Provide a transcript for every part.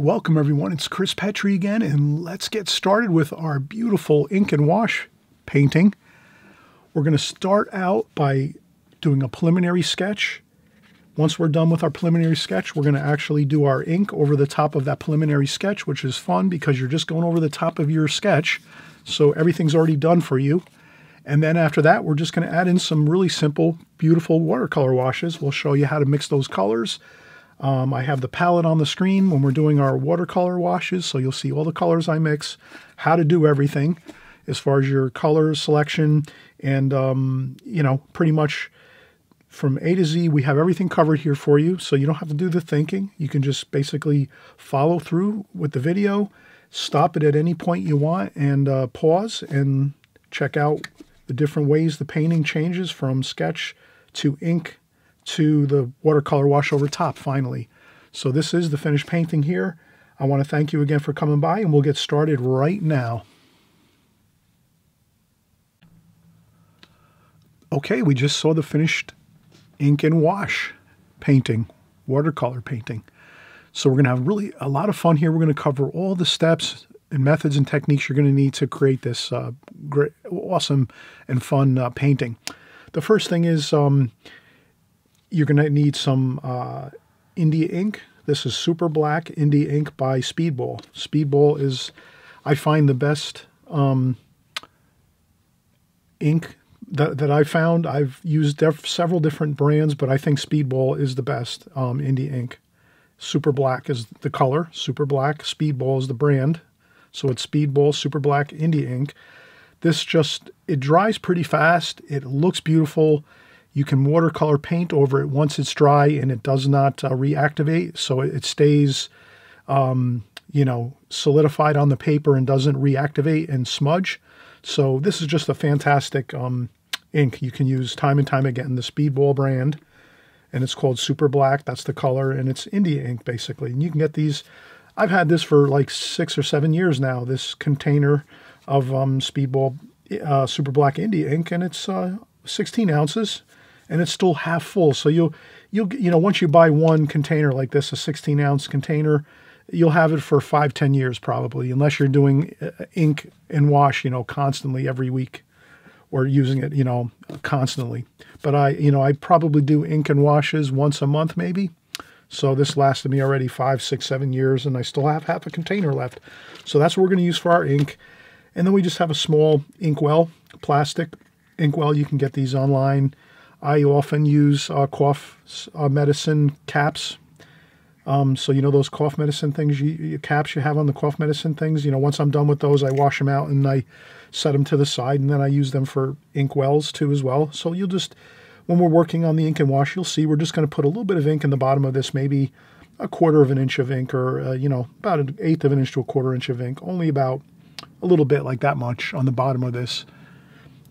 welcome everyone. It's Chris Petri again, and let's get started with our beautiful ink and wash painting. We're going to start out by doing a preliminary sketch. Once we're done with our preliminary sketch, we're going to actually do our ink over the top of that preliminary sketch, which is fun because you're just going over the top of your sketch, so everything's already done for you. And then after that, we're just going to add in some really simple, beautiful watercolor washes. We'll show you how to mix those colors. I have the palette on the screen when we're doing our watercolor washes, so you'll see all the colors I mix, how to do everything as far as your color selection, and, you know, pretty much from A to Z, we have everything covered here for you, so you don't have to do the thinking. You can just basically follow through with the video, stop it at any point you want, and pause and check out the different ways the painting changes from sketch to ink to the watercolor wash over top finally. So this is the finished painting here. I want to thank you again for coming by, and we'll get started right now. Okay, we just saw the finished ink and wash painting, watercolor painting. So we're going to have really a lot of fun here. We're going to cover all the steps and methods and techniques you're going to need to create this great, awesome and fun painting. The first thing is you're going to need some India ink. This is Super Black India ink by Speedball. Speedball is, I find, the best ink that I found. I've used several different brands, but I think Speedball is the best India ink. Super Black is the color, Super Black. Speedball is the brand. So it's Speedball Super Black India ink. This just, it dries pretty fast. It looks beautiful. You can watercolor paint over it once it's dry, and it does not reactivate. So it stays, you know, solidified on the paper and doesn't reactivate and smudge. So this is just a fantastic ink you can use time and time again. The Speedball brand, and it's called Super Black. That's the color, and it's India ink basically. And you can get these. I've had this for like 6 or 7 years now. This container of Speedball Super Black India ink, and it's 16 ounces. And it's still half full. So you know, once you buy one container like this, a 16-ounce container, you'll have it for 5-10 years probably, unless you're doing ink and wash, you know, constantly every week, or using it, you know, constantly. But I probably do ink and washes once a month maybe. So this lasted me already 5, 6, 7 years, and I still have half a container left. So that's what we're going to use for our ink. And then we just have a small inkwell, plastic inkwell. You can get these online. I often use cough medicine caps. So, you know, those cough medicine things, caps you have on the cough medicine things, you know, once I'm done with those, I wash them out and I set them to the side, and then I use them for ink wells too as well. So you'll just, when we're working on the ink and wash, you'll see we're just going to put a little bit of ink in the bottom of this, maybe 1/4 of an inch of ink, or, you know, about 1/8 of an inch to 1/4 inch of ink, only about a little bit like that much on the bottom of this.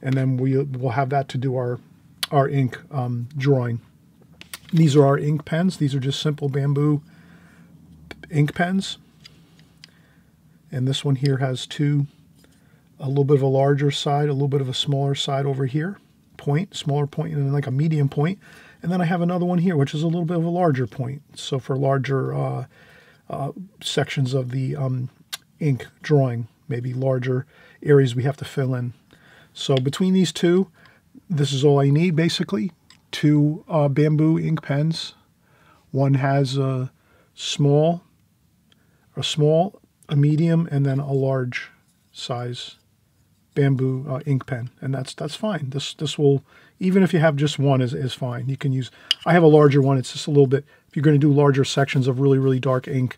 And then we'll have that to do our ink drawing. These are our ink pens. These are just simple bamboo ink pens. And this one here has two, a little bit of a larger side, a little bit of a smaller side over here, point, smaller point, and then like a medium point. And then I have another one here, which is a little bit of a larger point. So for larger sections of the ink drawing, maybe larger areas we have to fill in. So between these two, this is all I need, basically. Two bamboo ink pens. One has a small, a medium, and then a large size bamboo ink pen, and that's fine. This will, even if you have just one, is fine. You can use. I have a larger one. It's just a little bit. If you're going to do larger sections of really, really dark ink,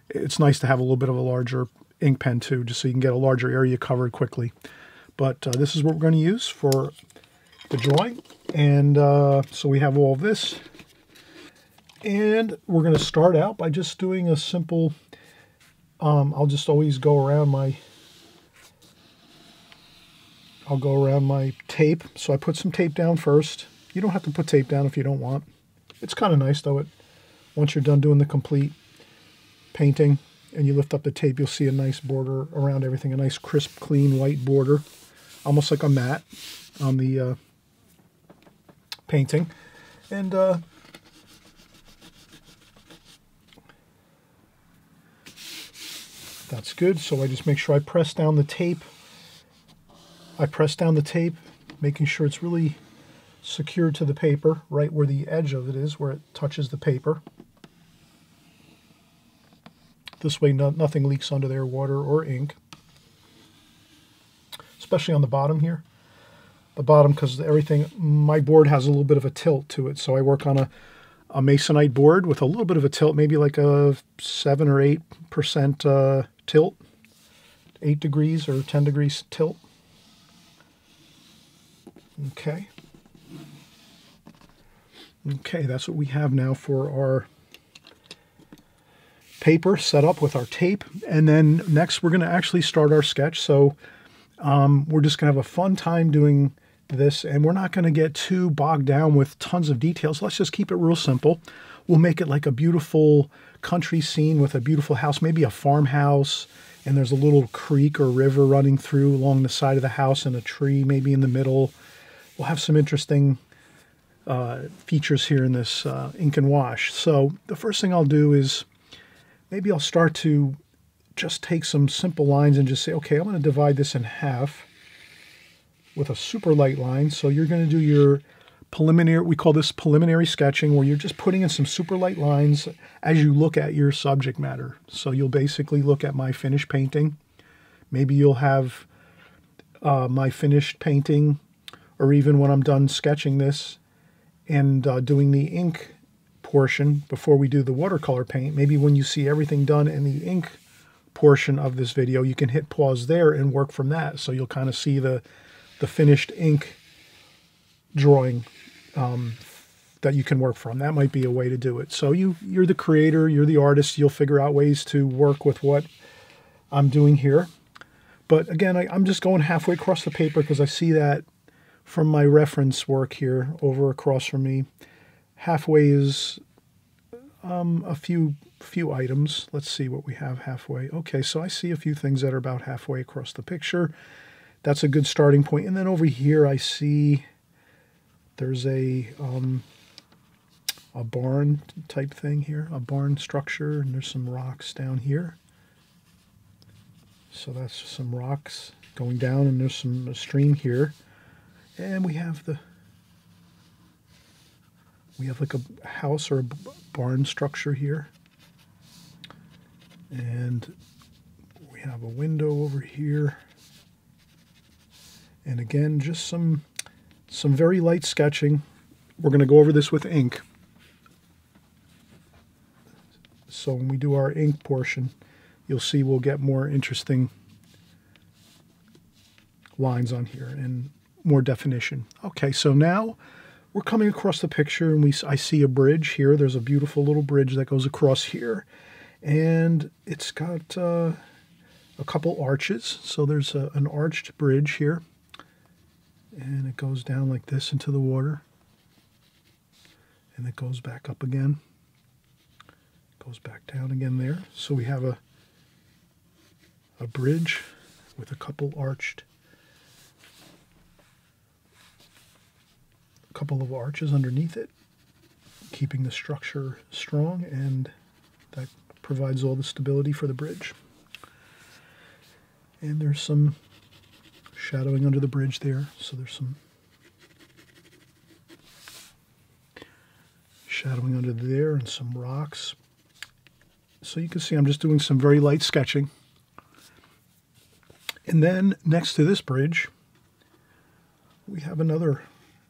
it's nice to have a little bit of a larger ink pen too, just so you can get a larger area covered quickly. But this is what we're going to use for the drawing, and so we have all of this, and we're going to start out by just doing a simple, I'll just always go around my, tape. So I put some tape down first. You don't have to put tape down if you don't want. It's kind of nice though, once you're done doing the complete painting and you lift up the tape, you'll see a nice border around everything, a nice crisp, clean, white border, almost like a mat on the painting. And That's good. So I just make sure I press down the tape. Making sure it's really secured to the paper, right where the edge of it is, where it touches the paper. This way nothing leaks under there, water or ink. Especially on the bottom here. The bottom, because everything, my board has a little bit of a tilt to it. So I work on a masonite board with a little bit of a tilt, maybe like a 7 or 8% tilt. 8 degrees or 10 degrees tilt. Okay. Okay, that's what we have now for our paper set up with our tape. And then next we're going to actually start our sketch. So we're just going to have a fun time doing this, and we're not going to get too bogged down with tons of details. Let's just keep it real simple. We'll make it like a beautiful country scene with a beautiful house, maybe a farmhouse, and there's a little creek or river running through along the side of the house and a tree maybe in the middle. We'll have some interesting features here in this ink and wash. So the first thing I'll do is maybe I'll start to just take some simple lines and just say, okay, I'm going to divide this in half with a super light line. So you're going to do your preliminary, we call this preliminary sketching, where you're just putting in some super light lines as you look at your subject matter. So you'll basically look at my finished painting. Maybe you'll have my finished painting, or even when I'm done sketching this and doing the ink portion before we do the watercolor paint, maybe when you see everything done in the ink portion of this video, you can hit pause there and work from that. So you'll kind of see the finished ink drawing that you can work from. That might be a way to do it. So you're the creator, you're the artist, you'll figure out ways to work with what I'm doing here. But again, I'm just going halfway across the paper because I see that from my reference work here over across from me. Halfway is a few items. Let's see what we have halfway. Okay, so I see a few things that are about halfway across the picture. That's a good starting point. And then over here I see there's a barn type thing here, a barn structure, and there's some rocks down here. So that's some rocks going down, and there's a stream here. And we have like a house or a barn structure here. And we have a window over here. And again, just some very light sketching. We're going to go over this with ink. So when we do our ink portion, you'll see we'll get more interesting lines on here and more definition. Okay, so now we're coming across the picture, and I see a bridge here. There's a beautiful little bridge that goes across here, and it's got a couple arches. So there's an arched bridge here, and it goes down like this into the water, and it goes back up again, goes back down again there. So we have a bridge with a couple of arches underneath it, keeping the structure strong, and that provides all the stability for the bridge. And there's some shadowing under the bridge there, so there's some shadowing under there and some rocks. So you can see I'm just doing some very light sketching. And then next to this bridge, we have another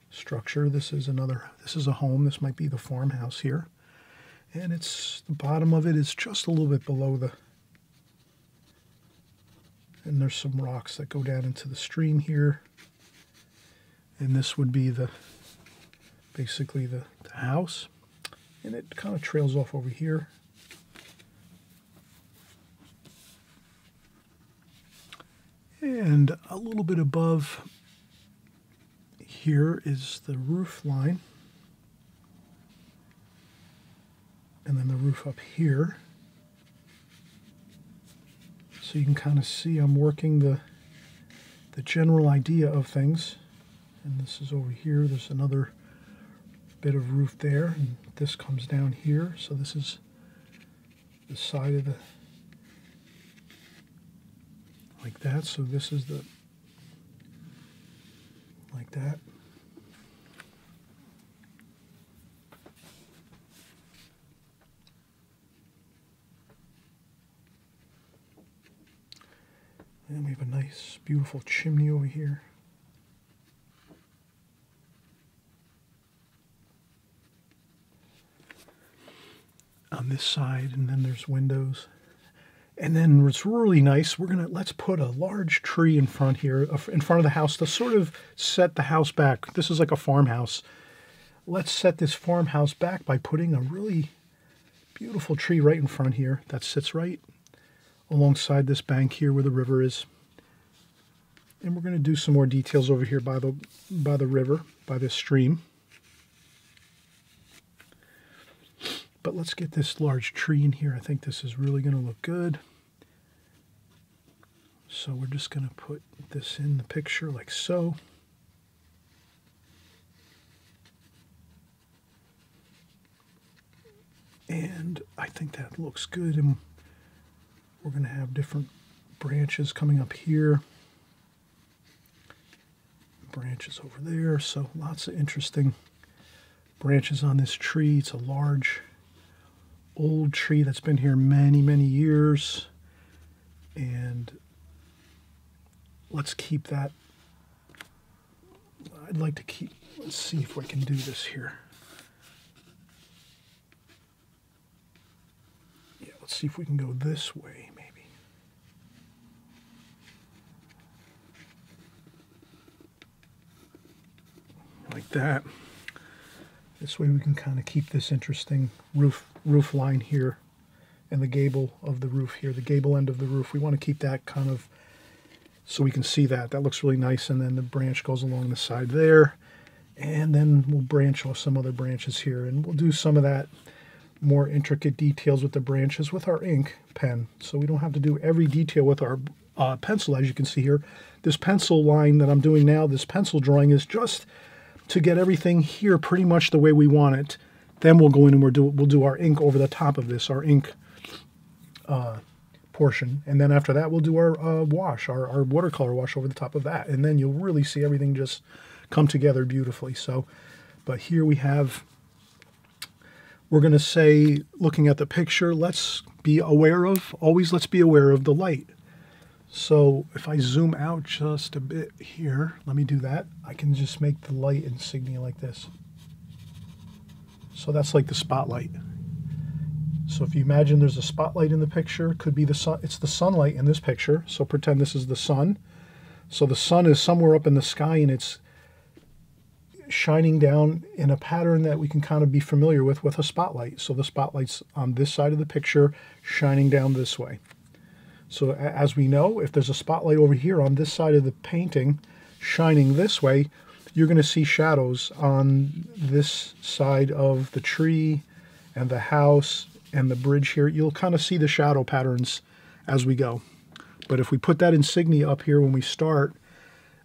structure. This is a home. This might be the farmhouse here. And the bottom of it is just a little bit below and there's some rocks that go down into the stream here. And this would be basically the house. And it kind of trails off over here. And a little bit above here is the roof line. And then the roof up here. So you can kind of see I'm working the general idea of things. And this is over here. There's another bit of roof there. And this comes down here. So this is the side of like that. So this is the, like that. And we have a nice, beautiful chimney over here. On this side, and then there's windows. And then what's really nice, let's put a large tree in front here, in front of the house, to sort of set the house back. This is like a farmhouse. Let's set this farmhouse back by putting a really beautiful tree right in front here that sits right alongside this bank here where the river is. And we're going to do some more details over here by the river, by this stream. But let's get this large tree in here. I think this is really going to look good. So we're just going to put this in the picture like so. And I think that looks good. And we're going to have different branches coming up here. Branches over there. So lots of interesting branches on this tree. It's a large old tree that's been here many, many years. And let's keep that. I'd like to keep, let's see if we can do this here. Yeah, let's see if we can go this way, maybe. Like that. This way we can kind of keep this interesting roof line here and the gable of the roof here, the gable end of the roof. We want to keep that kind of so we can see that. That looks really nice. And then the branch goes along the side there. And then we'll branch off some other branches here. And we'll do some of that more intricate details with the branches with our ink pen. So we don't have to do every detail with our pencil, as you can see here. This pencil line that I'm doing now, this pencil drawing, is just to get everything here pretty much the way we want it. Then we'll go in and we'll do our ink over the top of this, our ink portion. And then after that, we'll do our wash, our watercolor wash over the top of that. And then you'll really see everything just come together beautifully. So, but here we have, we're going to say, looking at the picture, let's be aware of the light. So if I zoom out just a bit here, let me do that. I can just make the light insignia like this. So that's like the spotlight. So if you imagine there's a spotlight in the picture, it could be the sun. It's the sunlight in this picture. So pretend this is the sun. So the sun is somewhere up in the sky and it's shining down in a pattern that we can kind of be familiar with a spotlight. So the spotlight's on this side of the picture, shining down this way. So as we know, if there's a spotlight over here on this side of the painting shining this way, you're going to see shadows on this side of the tree and the house and the bridge here. You'll kind of see the shadow patterns as we go. But if we put that insignia up here when we start,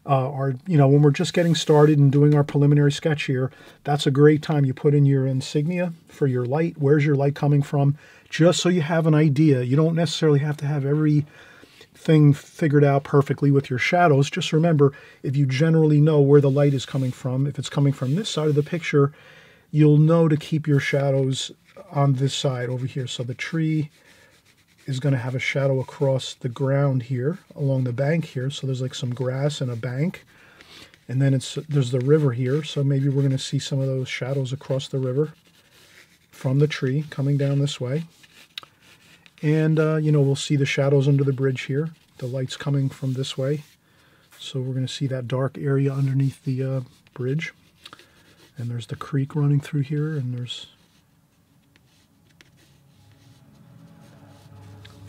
when we're just getting started and doing our preliminary sketch here, that's a great time. You put in your insignia for your light. Where's your light coming from? Just so you have an idea. You don't necessarily have to have everything figured out perfectly with your shadows. Just remember, if you generally know where the light is coming from, if it's coming from this side of the picture, you'll know to keep your shadows on this side over here. So the tree is going to have a shadow across the ground here, along the bank here. So there's like some grass and a bank. And then there's the river here. So maybe we're going to see some of those shadows across the river from the tree coming down this way. And, we'll see the shadows under the bridge here. The light's coming from this way. So we're going to see that dark area underneath the bridge. And there's the creek running through here. And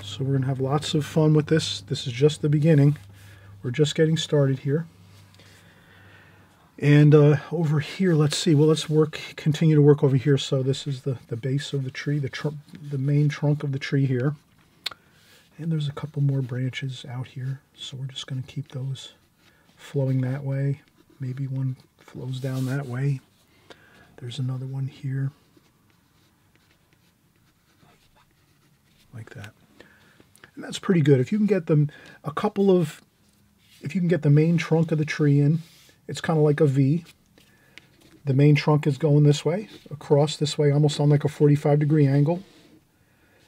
so we're going to have lots of fun with this. This is just the beginning. We're just getting started here. And over here, let's see. Well, let's continue to work over here. So this is the base of the tree, the main trunk of the tree here. And there's a couple more branches out here. So we're just going to keep those flowing that way. Maybe one flows down that way. There's another one here. Like that. And that's pretty good. If you can get them if you can get the main trunk of the tree in, it's kind of like a V. The main trunk is going this way, across this way, almost on like a 45-degree angle.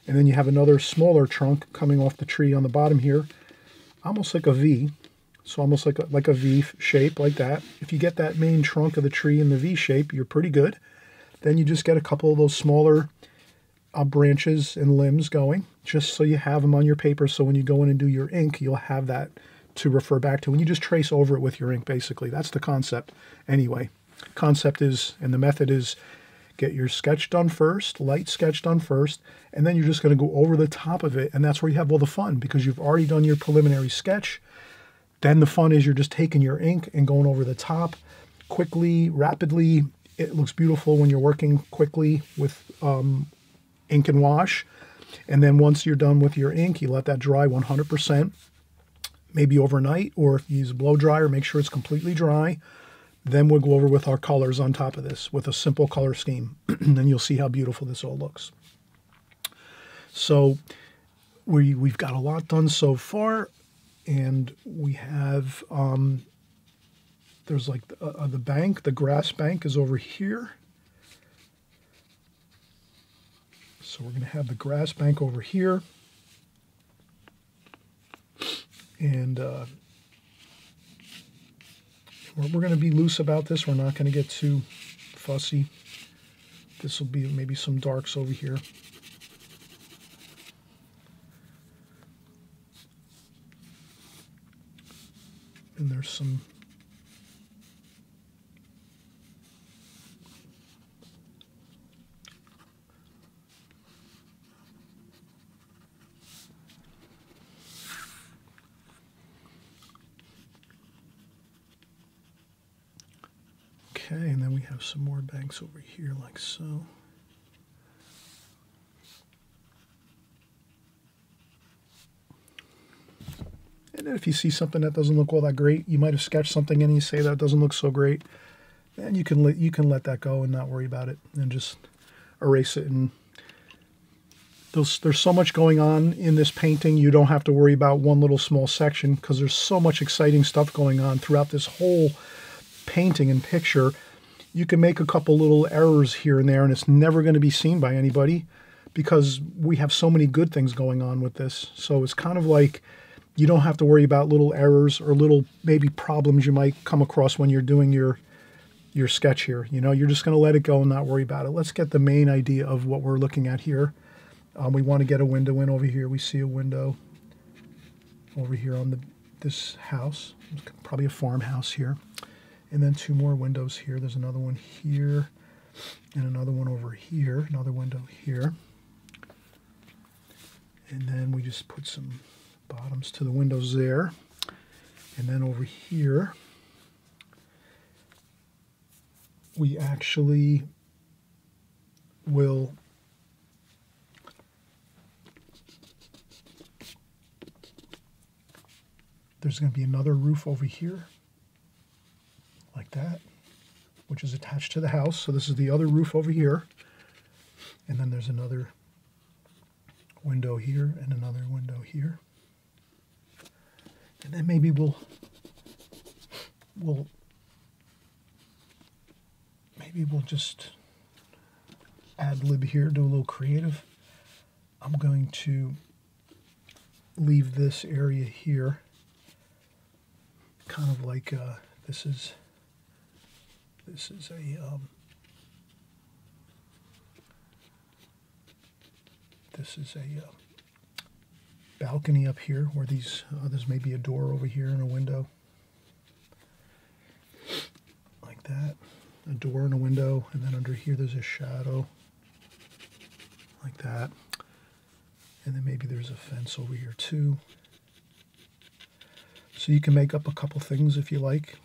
And then you have another smaller trunk coming off the tree on the bottom here, almost like a V. So almost like a V shape, like that. If you get that main trunk of the tree in the V shape, you're pretty good. Then you just get a couple of those smaller branches and limbs going, just so you have them on your paper, so when you go in and do your ink, you'll have that to refer back to. When you just trace over it with your ink, basically. That's the concept anyway. Concept is, and the method is, get your sketch done first, light sketch done first, and then you're just going to go over the top of it, and that's where you have all the fun, because you've already done your preliminary sketch. Then the fun is you're just taking your ink and going over the top quickly, rapidly. It looks beautiful when you're working quickly with ink and wash. And then once you're done with your ink, you let that dry 100%, maybe overnight, or if you use a blow dryer, make sure it's completely dry. Then we'll go over with our colors on top of this with a simple color scheme. And then you'll see how beautiful this all looks. So we've got a lot done so far. And we have, there's like the bank, the grass bank is over here. So we're going to have the grass bank over here. And we're going to be loose about this. We're not going to get too fussy. This will be maybe some darks over here. And there's some okay, and then we have some more banks over here like so. And then if you see something that doesn't look all that great, you might have sketched something and you say that doesn't look so great, then you can let that go and not worry about it and just erase it. And there's so much going on in this painting, you don't have to worry about one little small section, because there's so much exciting stuff going on throughout this whole painting and picture. You can make a couple little errors here and there, and it's never going to be seen by anybody, because we have so many good things going on with this. So it's kind of like, you don't have to worry about little errors or little maybe problems you might come across when you're doing your sketch here. You know, you're just going to let it go and not worry about it. Let's get the main idea of what we're looking at here. We want to get a window in over here. We see a window over here on this house. It's probably a farmhouse here. And then two more windows here. There's another one here and another one over here. Another window here. And then we just put some bottoms to the windows there. And then over here, we actually will there's going to be another roof over here like that, which is attached to the house. So this is the other roof over here. And then there's another window here and another window here. And then maybe we'll just ad lib here, do a little creative. I'm going to leave this area here kind of like this is a balcony up here where these there's maybe a door over here and a window like that, a door and a window, and then under here there's a shadow like that, and then maybe there's a fence over here too. So you can make up a couple things if you like.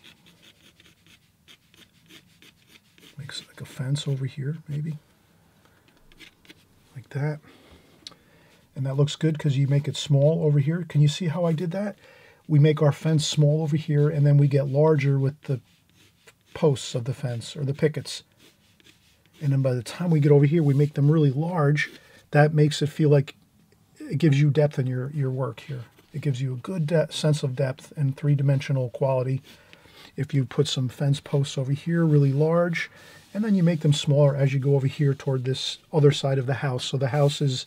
Makes like a fence over here maybe like that. And that looks good because you make it small over here. Can you see how I did that? We make our fence small over here, and then we get larger with the posts of the fence or the pickets. And then by the time we get over here, we make them really large. That makes it feel like it gives you depth in your work here. It gives you a good sense of depth and three-dimensional quality. If you put some fence posts over here really large, and then you make them smaller as you go over here toward this other side of the house. So the house is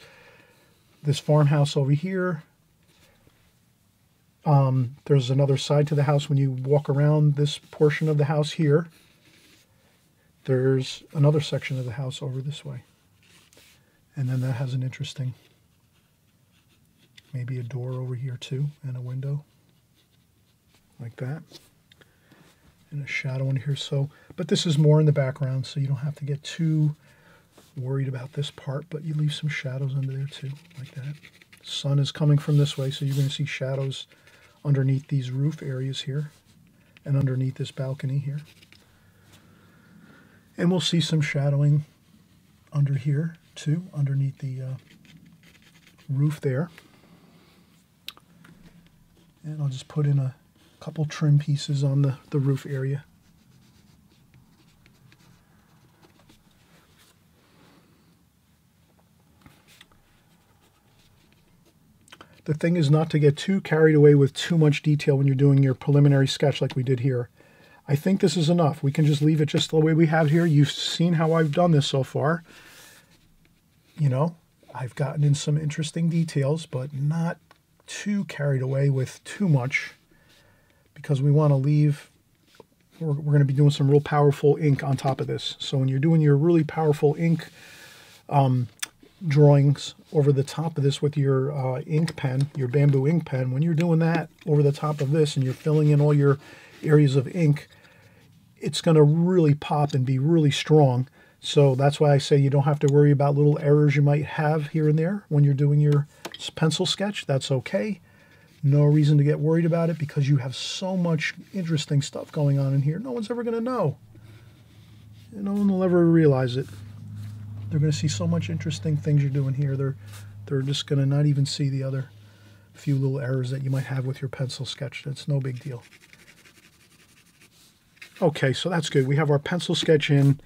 this farmhouse over here. There's another side to the house when you walk around this portion of the house here. There's another section of the house over this way. And then that has an interesting, maybe a door over here too, and a window, like that. And a shadow in here. So, but this is more in the background, so you don't have to get too worried about this part, but you leave some shadows under there too, like that. Sun is coming from this way, so you're going to see shadows underneath these roof areas here and underneath this balcony here. And we'll see some shadowing under here too, underneath the roof there. And I'll just put in a couple trim pieces on the roof area. The thing is not to get too carried away with too much detail when you're doing your preliminary sketch like we did here. I think this is enough. We can just leave it just the way we have here. You've seen how I've done this so far. You know, I've gotten in some interesting details, but not too carried away with too much, because we want to leave, we're going to be doing some real powerful ink on top of this. So when you're doing your really powerful ink drawings over the top of this with your ink pen, your bamboo ink pen, when you're doing that over the top of this and you're filling in all your areas of ink, it's going to really pop and be really strong. So that's why I say you don't have to worry about little errors you might have here and there when you're doing your pencil sketch. That's okay. No reason to get worried about it, because you have so much interesting stuff going on in here. No one's ever going to know. No one will ever realize it. They're going to see so much interesting things you're doing here. They're just going to not even see the other few little errors that you might have with your pencil sketch. That's no big deal. Okay, so that's good. We have our pencil sketch in.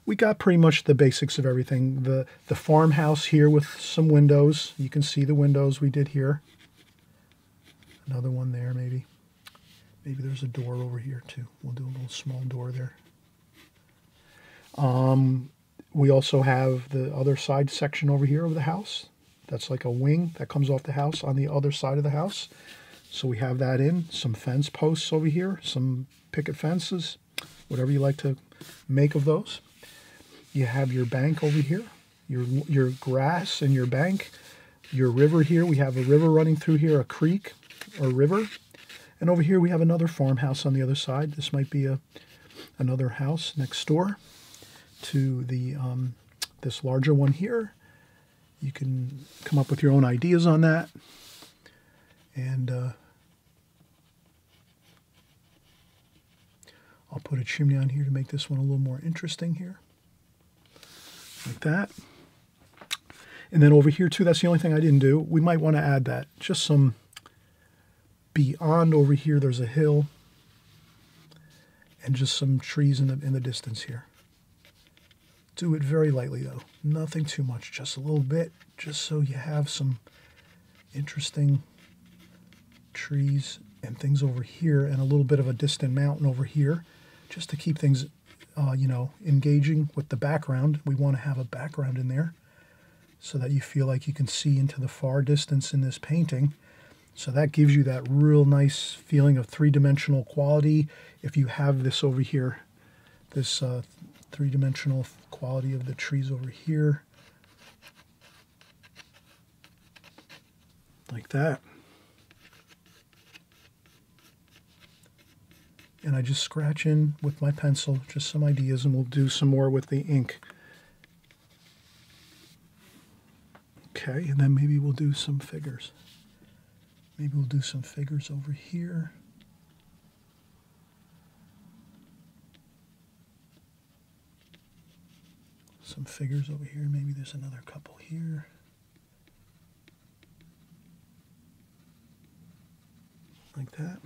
We got pretty much the basics of everything. The farmhouse here with some windows. You can see the windows we did here. Another one there, maybe. Maybe there's a door over here too. We'll do a little small door there. We also have the other side section over here of the house. That's like a wing that comes off the house on the other side of the house. So we have that in. Some fence posts over here, some picket fences, whatever you like to make of those. You have your bank over here, your grass and your bank, your river here. We have a river running through here, a creek or river. And over here we have another farmhouse on the other side. This might be another house next door to the this larger one here. You can come up with your own ideas on that. And I'll put a chimney on here to make this one a little more interesting here. Like that. And then over here too, that's the only thing I didn't do. We might want to add that. Just some beyond over here, there's a hill and just some trees in the distance here. Do it very lightly though. Nothing too much, just a little bit, just so you have some interesting trees and things over here and a little bit of a distant mountain over here, just to keep things you know, engaging with the background. We want to have a background in there so that you feel like you can see into the far distance in this painting. So that gives you that real nice feeling of three-dimensional quality. If you have this over here, this three-dimensional quality of the trees over here, like that. And I just scratch in with my pencil, just some ideas, and we'll do some more with the ink. Okay, and then maybe we'll do some figures. Maybe we'll do some figures over here. Some figures over here. Maybe there's another couple here. Like that.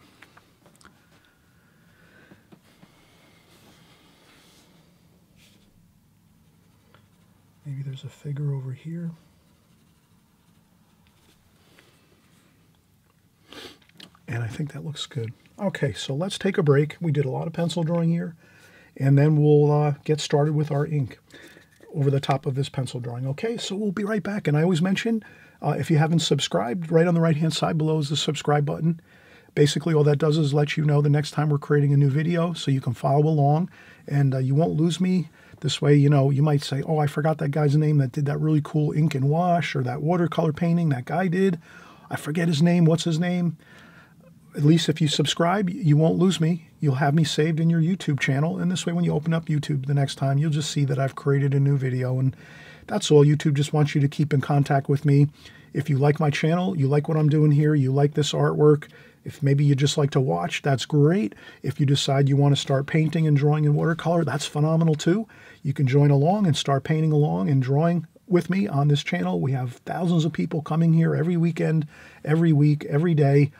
Maybe there's a figure over here. And I think that looks good. Okay, so let's take a break. We did a lot of pencil drawing here, and then we'll get started with our ink over the top of this pencil drawing. Okay, so we'll be right back. And I always mention, if you haven't subscribed, right on the right-hand side below is the subscribe button. Basically, all that does is let you know the next time we're creating a new video, so you can follow along, and you won't lose me. This way, you know, you might say, oh, I forgot that guy's name that did that really cool ink and wash, or that watercolor painting that guy did. I forget his name. What's his name? At least if you subscribe, you won't lose me. You'll have me saved in your YouTube channel. And this way, when you open up YouTube the next time, you'll just see that I've created a new video. And that's all. YouTube just wants you to keep in contact with me. If you like my channel, you like what I'm doing here, you like this artwork, if maybe you just like to watch, that's great. If you decide you want to start painting and drawing in watercolor, that's phenomenal too. You can join along and start painting along and drawing with me on this channel. We have thousands of people coming here every weekend, every week, every day.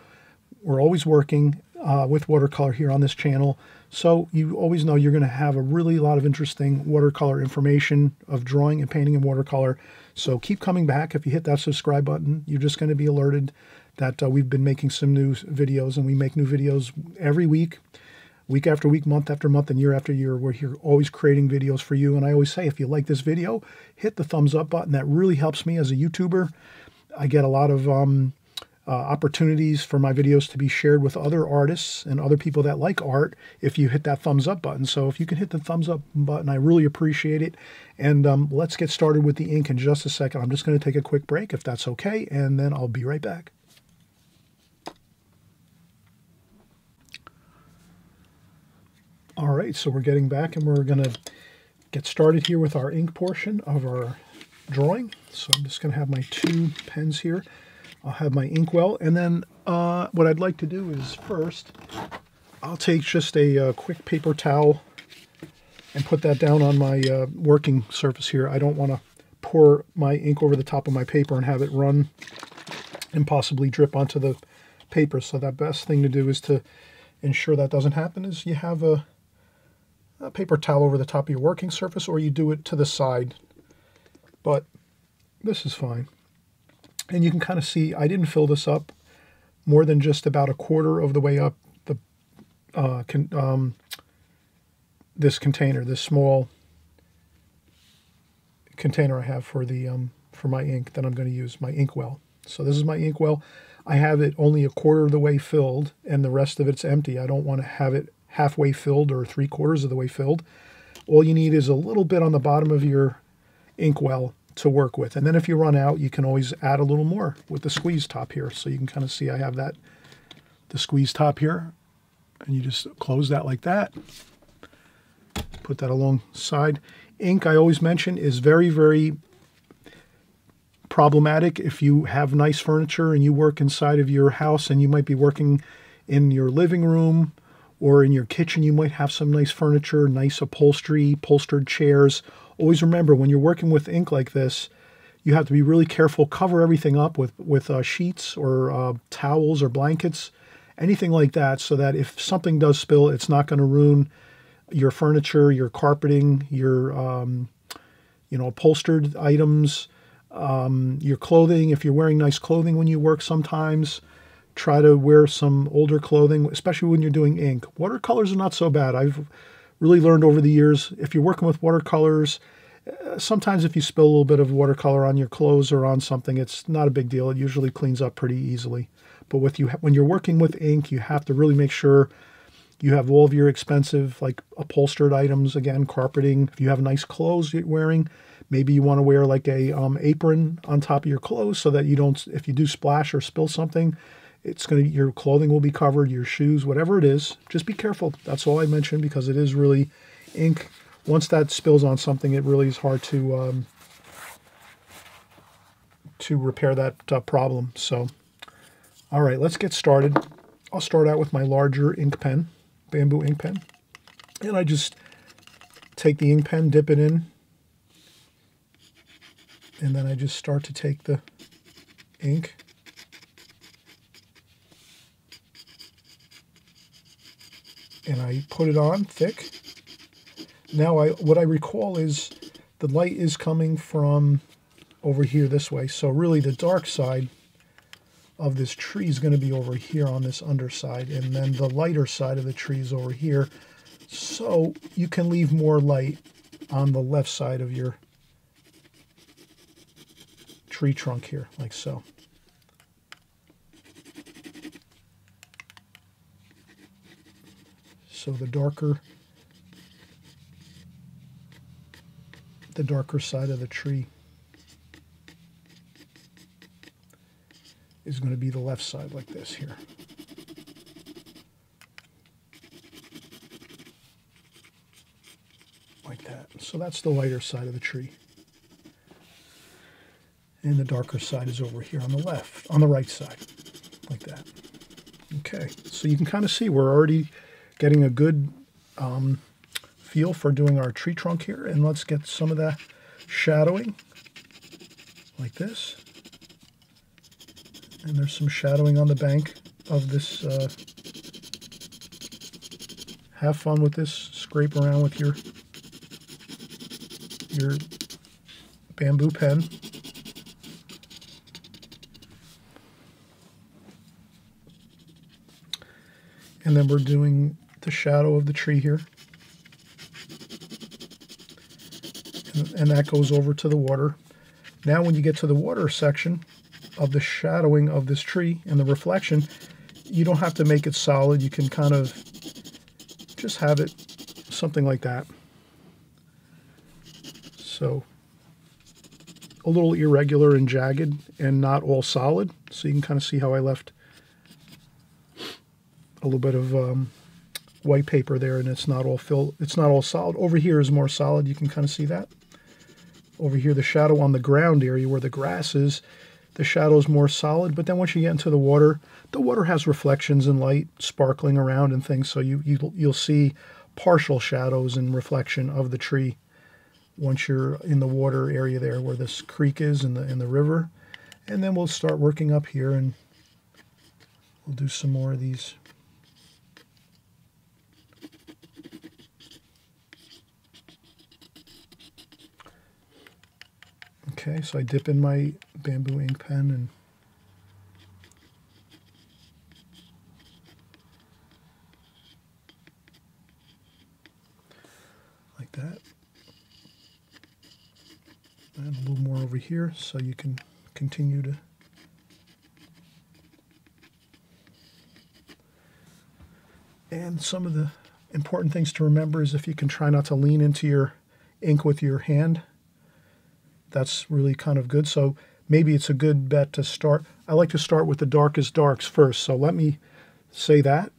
We're always working with watercolor here on this channel. So you always know you're going to have a lot of interesting watercolor information of drawing and painting in watercolor. So keep coming back. If you hit that subscribe button, you're just going to be alerted that we've been making some new videos, and we make new videos every week, week after week, month after month, and year after year. We're here always creating videos for you. And I always say, if you like this video, hit the thumbs up button. That really helps me as a YouTuber. I get a lot of opportunities for my videos to be shared with other artists and other people that like art if you hit that thumbs up button. So if you can hit the thumbs up button, I really appreciate it. And let's get started with the ink in just a second. I'm just going to take a quick break, if that's okay, and then I'll be right back. All right, so we're getting back, and we're going to get started here with our ink portion of our drawing. So I'm just going to have my two pens here. I'll have my inkwell, and then what I'd like to do is first, I'll take just a quick paper towel and put that down on my working surface here. I don't want to pour my ink over the top of my paper and have it run and possibly drip onto the paper. So the best thing to do is to ensure that doesn't happen is you have a paper towel over the top of your working surface, or you do it to the side. But this is fine. And you can kind of see I didn't fill this up more than just about a quarter of the way up the this container, this small container I have for the for my ink that I'm going to use, my inkwell. So this is my inkwell. I have it only a quarter of the way filled, and the rest of it's empty. I don't want to have it halfway filled or 3/4 of the way filled. All you need is a little bit on the bottom of your inkwell to work with. And then if you run out, you can always add a little more with the squeeze top here. So you can kind of see I have that, the squeeze top here, and you just close that like that. Put that alongside. Ink, I always mention, is very, very problematic if you have nice furniture and you work inside of your house, and you might be working in your living room or in your kitchen. You might have some nice furniture, nice upholstery, upholstered chairs. Always remember, when you're working with ink like this, you have to be really careful. Cover everything up with sheets or towels or blankets, anything like that, so that if something does spill, it's not going to ruin your furniture, your carpeting, your upholstered items, your clothing. If you're wearing nice clothing when you work, sometimes try to wear some older clothing, especially when you're doing ink. Watercolors are not so bad. I've really learned over the years, if you're working with watercolors, sometimes if you spill a little bit of watercolor on your clothes or on something, it's not a big deal. It usually cleans up pretty easily. But when you're working with ink, you have to really make sure you have all of your expensive, like upholstered items, again, carpeting. If you have nice clothes you're wearing, maybe you want to wear like a apron on top of your clothes so that you don't, if you do splash or spill something, your clothing will be covered, your shoes, whatever it is. Just be careful. That's all I mentioned, because it is really ink. Once that spills on something, it really is hard to repair that problem. So, all right, let's get started. I'll start out with my larger ink pen, bamboo ink pen. And I just take the ink pen, dip it in, and then I just start to take the ink. And I put it on thick. Now what I recall is the light is coming from over here this way. So really the dark side of this tree is going to be over here on this underside, and then the lighter side of the tree is over here. So you can leave more light on the left side of your tree trunk here, like so. So the darker side of the tree is going to be the left side, like this here. Like that. So that's the lighter side of the tree. And the darker side is over here on the left, on the right side, like that. Okay, so you can kind of see we're already getting a good feel for doing our tree trunk here. And let's get some of that shadowing, like this. And there's some shadowing on the bank of this. Have fun with this. Scrape around with your bamboo pen. And then we're doing the shadow of the tree here. And that goes over to the water. Now when you get to the water section of the shadowing of this tree and the reflection, you don't have to make it solid. You can kind of just have it something like that. So a little irregular and jagged and not all solid. So you can kind of see how I left a little bit of white paper there, and it's not all solid. Over here is more solid. You can kind of see that. Over here, the shadow on the ground area where the grass is, the shadow is more solid. But then once you get into the water has reflections and light sparkling around and things. So you'll see partial shadows and reflection of the tree once you're in the water area there where this creek is in the river. And then we'll start working up here, and we'll do some more of these. Okay, so I dip in my bamboo ink pen and like that. And a little more over here so you can continue to and some of the important things to remember is if you can try not to lean into your ink with your hand. That's really kind of good. So maybe it's a good bet to start. I like to start with the darkest darks first. So let me say that.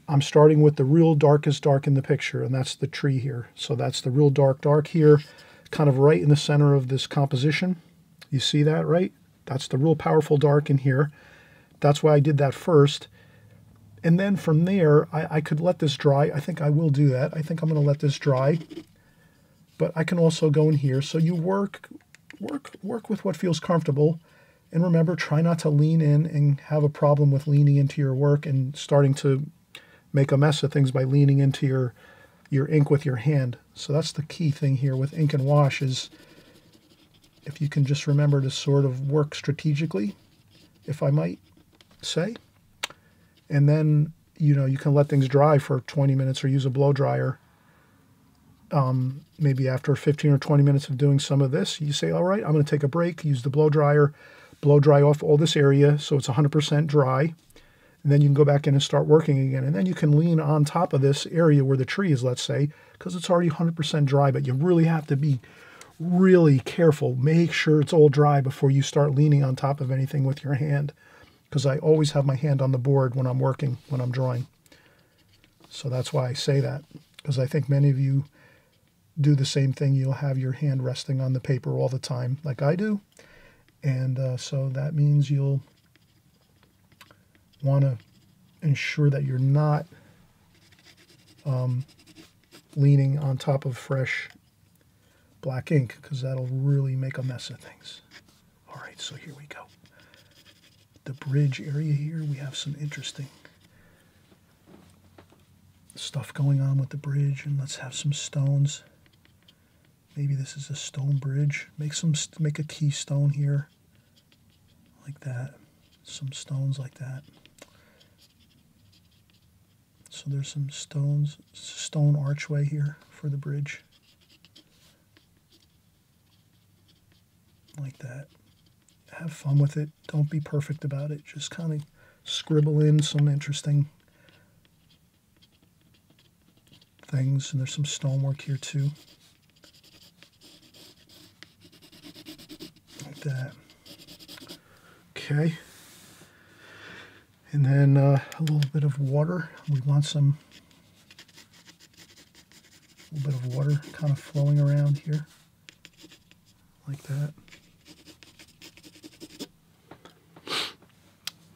I'm starting with the real darkest dark in the picture, and that's the tree here. So that's the real dark here, kind of right in the center of this composition. You see that, right? That's the real powerful dark in here. That's why I did that first. And then from there, I could let this dry. I think I will do that. I think I'm going to let this dry. But I can also go in here. So you work with what feels comfortable. And remember, try not to lean in and have a problem with leaning into your work and starting to make a mess of things by leaning into your ink with your hand. So that's the key thing here with ink and wash is if you can just remember to sort of work strategically, if I might say. And then, you can let things dry for 20 minutes or use a blow dryer. Maybe after 15 or 20 minutes of doing some of this, you say, all right, I'm going to take a break, use the blow dryer, blow dry off all this area so it's 100% dry. And then you can go back in and start working again. And then you can lean on top of this area where the tree is, let's say, because it's already 100% dry, but you really have to be really careful. Make sure it's all dry before you start leaning on top of anything with your hand, because I always have my hand on the board when I'm working, when I'm drawing. So that's why I say that, because I think many of you do the same thing. You'll have your hand resting on the paper all the time, like I do. And so that means you'll want to ensure that you're not leaning on top of fresh black ink, because that'll really make a mess of things. All right, so here we go. The bridge area here, we have some interesting stuff going on with the bridge, and let's have some stones. Maybe this is a stone bridge. Make a keystone here, like that. some stones like that. So there's some stones, stone archway here for the bridge. Like that. Have fun with it. Don't be perfect about it. Just kind of scribble in some interesting things. And there's some stonework here too. Like that. Okay. And then a little bit of water. We want some, a little bit of water kind of flowing around here. Like that.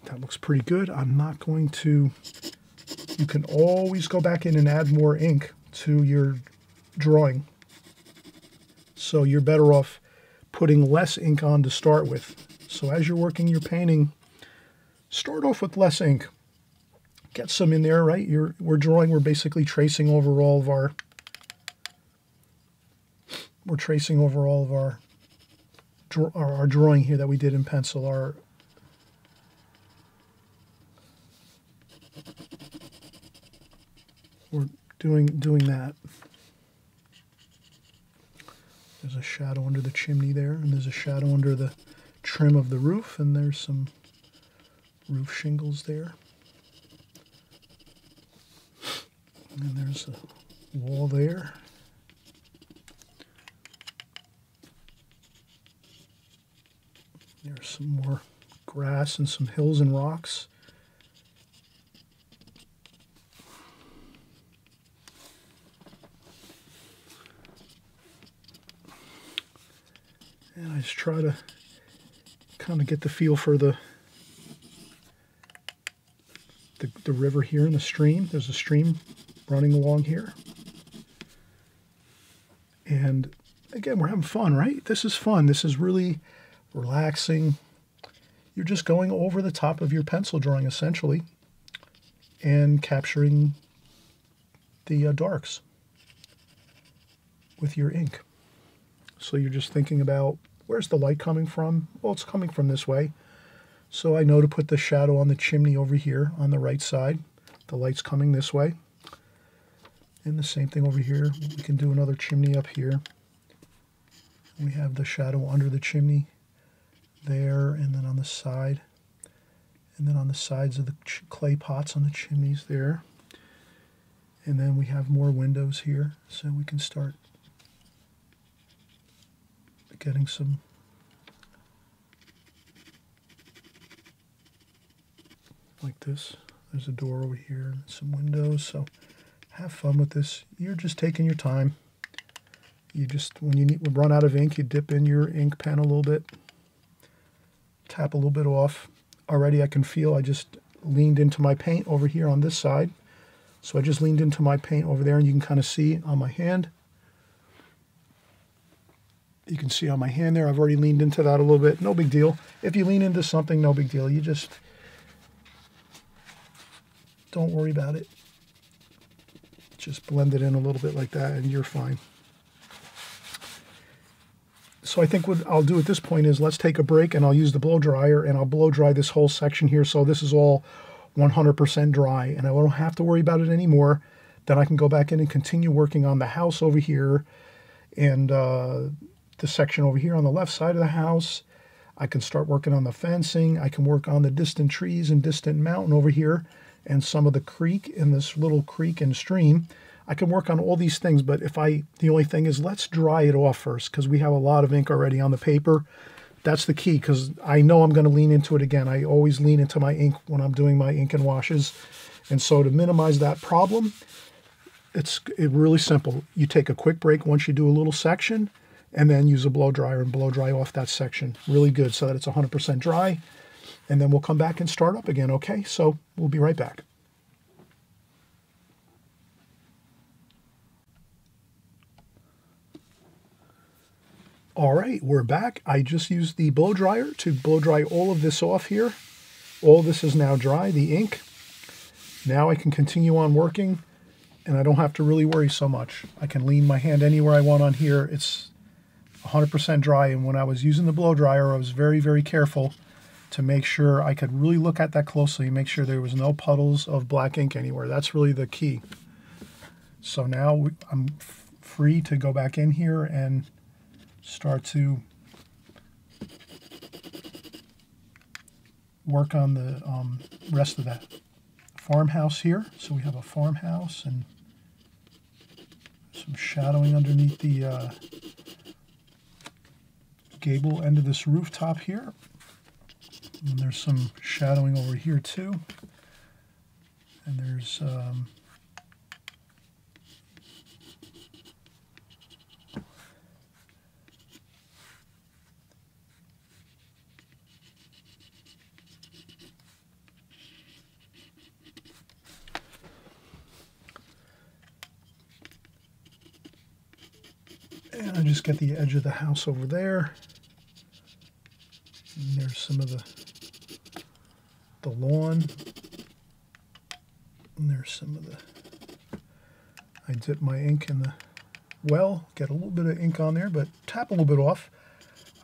That looks pretty good. I'm not going to, you can always go back in and add more ink to your drawing. So you're better off putting less ink on to start with. So as you're working your painting, start off with less ink. Get some in there, right? We're drawing, we're basically tracing over all of our, we're tracing over all of our drawing here that we did in pencil. We're doing that. There's a shadow under the chimney there, and there's a shadow under the trim of the roof, and there's some roof shingles there. And there's a wall there. There's some more grass and some hills and rocks. And I just try to kind of get the feel for the river here and the stream. There's a stream running along here. And again, we're having fun, right? This is fun. This is really relaxing. You're just going over the top of your pencil drawing, essentially, and capturing the darks with your ink. So you're just thinking about, where's the light coming from? Well, it's coming from this way. So I know to put the shadow on the chimney over here on the right side. The light's coming this way. And the same thing over here. We can do another chimney up here. We have the shadow under the chimney there, and then on the side. And then on the sides of the clay pots on the chimneys there. And then we have more windows here, so we can start getting some like this. There's a door over here, some windows, so have fun with this. You're just taking your time. You just, when you run out of ink, you dip in your ink pen a little bit, tap a little bit off. Already I can feel I just leaned into my paint over here on this side. So I just leaned into my paint over there, and you can kind of see on my hand. You can see on my hand there, I've already leaned into that a little bit. No big deal. If you lean into something, no big deal. You just don't worry about it. Just blend it in a little bit like that, and you're fine. So I think what I'll do at this point is let's take a break, and I'll use the blow dryer, and I'll blow dry this whole section here. So this is all 100% dry, and I don't have to worry about it anymore. Then I can go back in and continue working on the house over here, and the section over here on the left side of the house. I can start working on the fencing. I can work on the distant trees and distant mountain over here, and some of the creek in this little creek and stream. I can work on all these things, but the only thing is, let's dry it off first, because we have a lot of ink already on the paper. That's the key, because I know I'm going to lean into it again. I always lean into my ink when I'm doing my ink and washes. And so to minimize that problem, it's really simple. You take a quick break once you do a little section, and then use a blow dryer and blow dry off that section really good so that it's 100% dry. And then we'll come back and start up again, okay? So we'll be right back. All right, we're back. I just used the blow dryer to blow dry all of this off here. All this is now dry, the ink. Now I can continue on working, and I don't have to really worry so much. I can lean my hand anywhere I want on here. It's 100% dry, and when I was using the blow dryer, I was very, very careful to make sure I could really look at that closely and make sure there was no puddles of black ink anywhere. That's really the key. So now I'm free to go back in here and start to work on the rest of that farmhouse here. So we have a farmhouse and some shadowing underneath the gable end of this rooftop here. And there's some shadowing over here too. And there's and I just get the edge of the house over there. And there's some of the lawn. And there's some of the, I dip my ink in the well, get a little bit of ink on there, but tap a little bit off.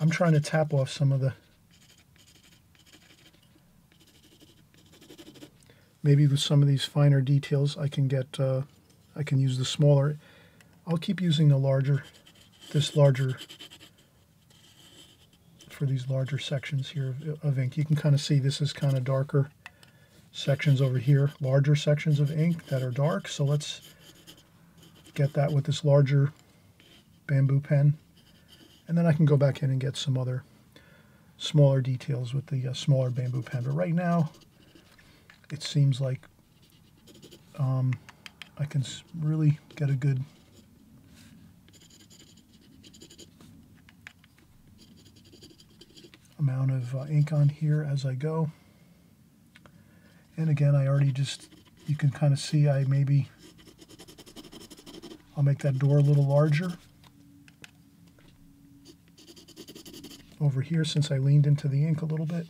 I'm trying to tap off some of the, maybe with some of these finer details I can get, I can use the smaller. I'll keep using the larger, this larger, for these larger sections here of ink. You can kind of see this is kind of darker sections over here, larger sections of ink that are dark. So let's get that with this larger bamboo pen. And then I can go back in and get some other smaller details with the smaller bamboo pen. But right now, it seems like I can really get a good amount of ink on here as I go. And again, I already just, you can kind of see I'll make that door a little larger over here since I leaned into the ink a little bit.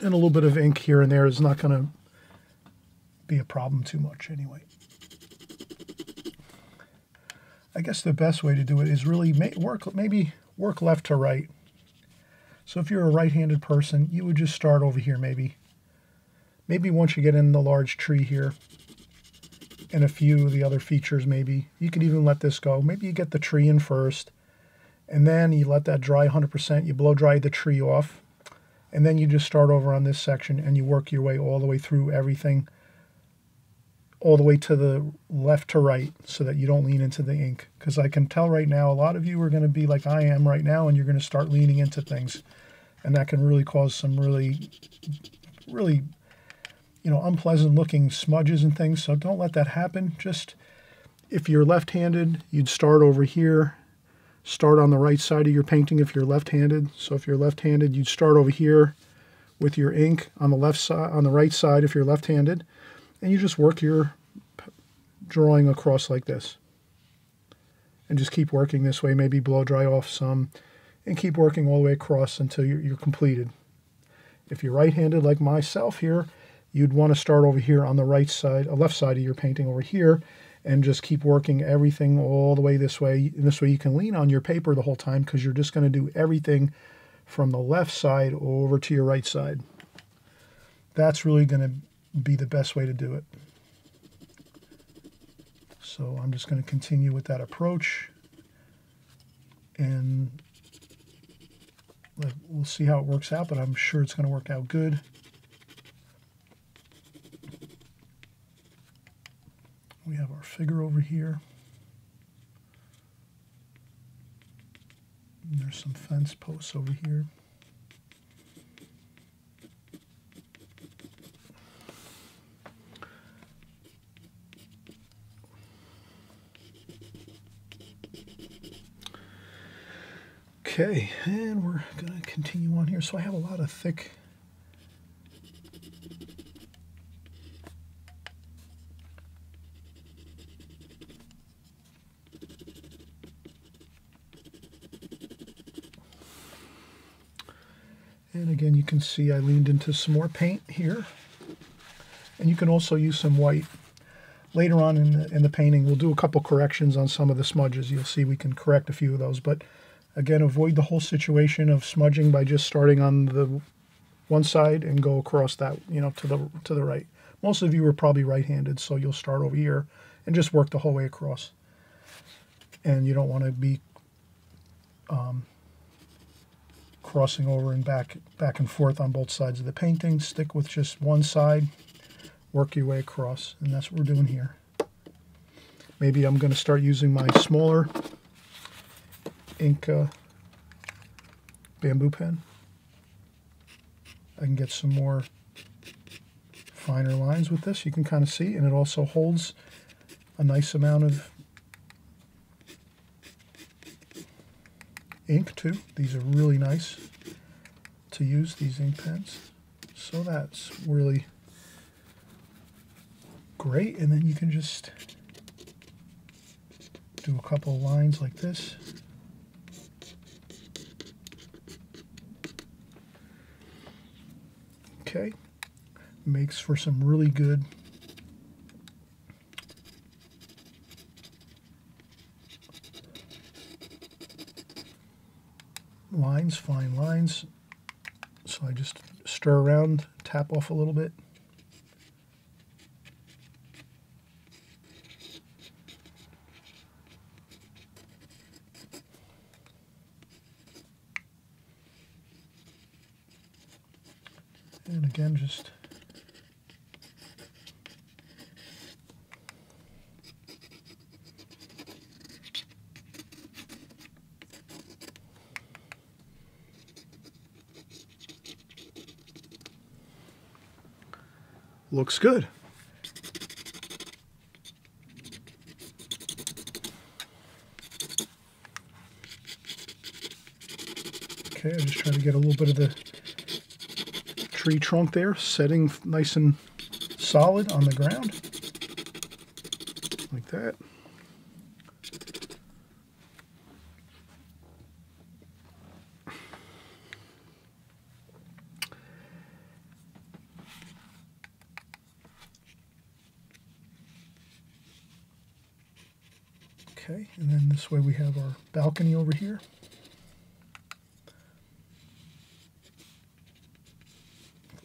And a little bit of ink here and there is not going to be a problem too much anyway. I guess the best way to do it is really maybe work left to right. So if you're a right-handed person, you would just start over here maybe. Maybe once you get in the large tree here and a few of the other features maybe, you could even let this go. Maybe you get the tree in first and then you let that dry 100%. You blow dry the tree off and then you just start over on this section and you work your way all the way through everything, all the way to the left to right so that you don't lean into the ink. Because I can tell right now a lot of you are going to be like I am right now and you're going to start leaning into things. And that can really cause some really, you know, unpleasant looking smudges and things. So don't let that happen. Just, if you're left-handed, you'd start over here. Start on the right side of your painting if you're left-handed. So if you're left-handed, you'd start over here with your ink on the left side, on the right side if you're left-handed. And you just work your drawing across like this. And just keep working this way, maybe blow dry off some, and keep working all the way across until you're completed. If you're right-handed like myself here, you'd want to start over here on the right side, left side of your painting over here, and just keep working everything all the way this way. And this way you can lean on your paper the whole time because you're just going to do everything from the left side over to your right side. That's really going to be the best way to do it. So I'm just going to continue with that approach, and we'll see how it works out, but I'm sure it's going to work out good. We have our figure over here. And there's some fence posts over here. Okay, and we're going to continue on here. So I have a lot of thick and again you can see I leaned into some more paint here, and you can also use some white. Later on in the painting we'll do a couple corrections on some of the smudges. You'll see we can correct a few of those, but Again, avoid the whole situation of smudging by just starting on the one side and go across that, you know, to the right. Most of you are probably right-handed, so you'll start over here and just work the whole way across. And you don't want to be crossing over and back and forth on both sides of the painting. Stick with just one side, work your way across, and that's what we're doing here. Maybe I'm going to start using my smaller ink bamboo pen. I can get some more finer lines with this, you can kind of see, and it also holds a nice amount of ink too. These are really nice to use, these ink pens. So that's really great. And then you can just do a couple of lines like this. Okay, makes for some really good lines, fine lines. So I just stir around, tap off a little bit. And again, just looks good. Okay, I just try to get a little bit of the tree trunk there, setting nice and solid on the ground, like that. Okay, and then this way we have our balcony over here.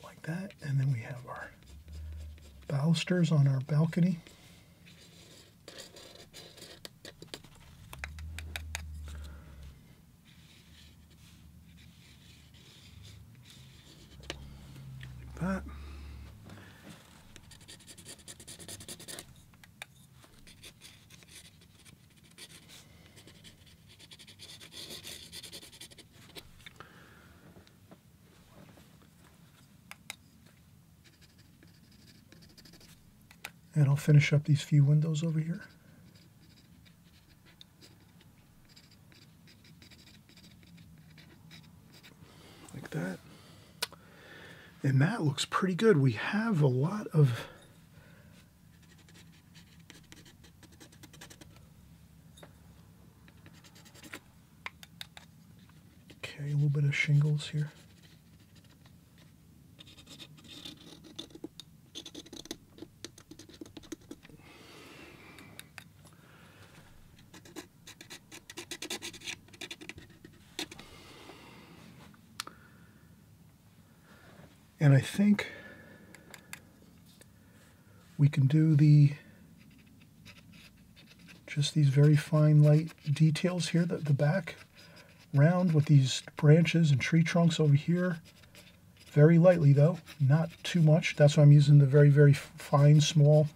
Like that, and then we have our balusters on our balcony. Like that. And I'll finish up these few windows over here. Like that. And that looks pretty good. We have a lot of a little bit of shingles here. And I think we can do just these very fine light details here, the back round with these branches and tree trunks over here. Very lightly though, not too much. That's why I'm using the very, very fine, small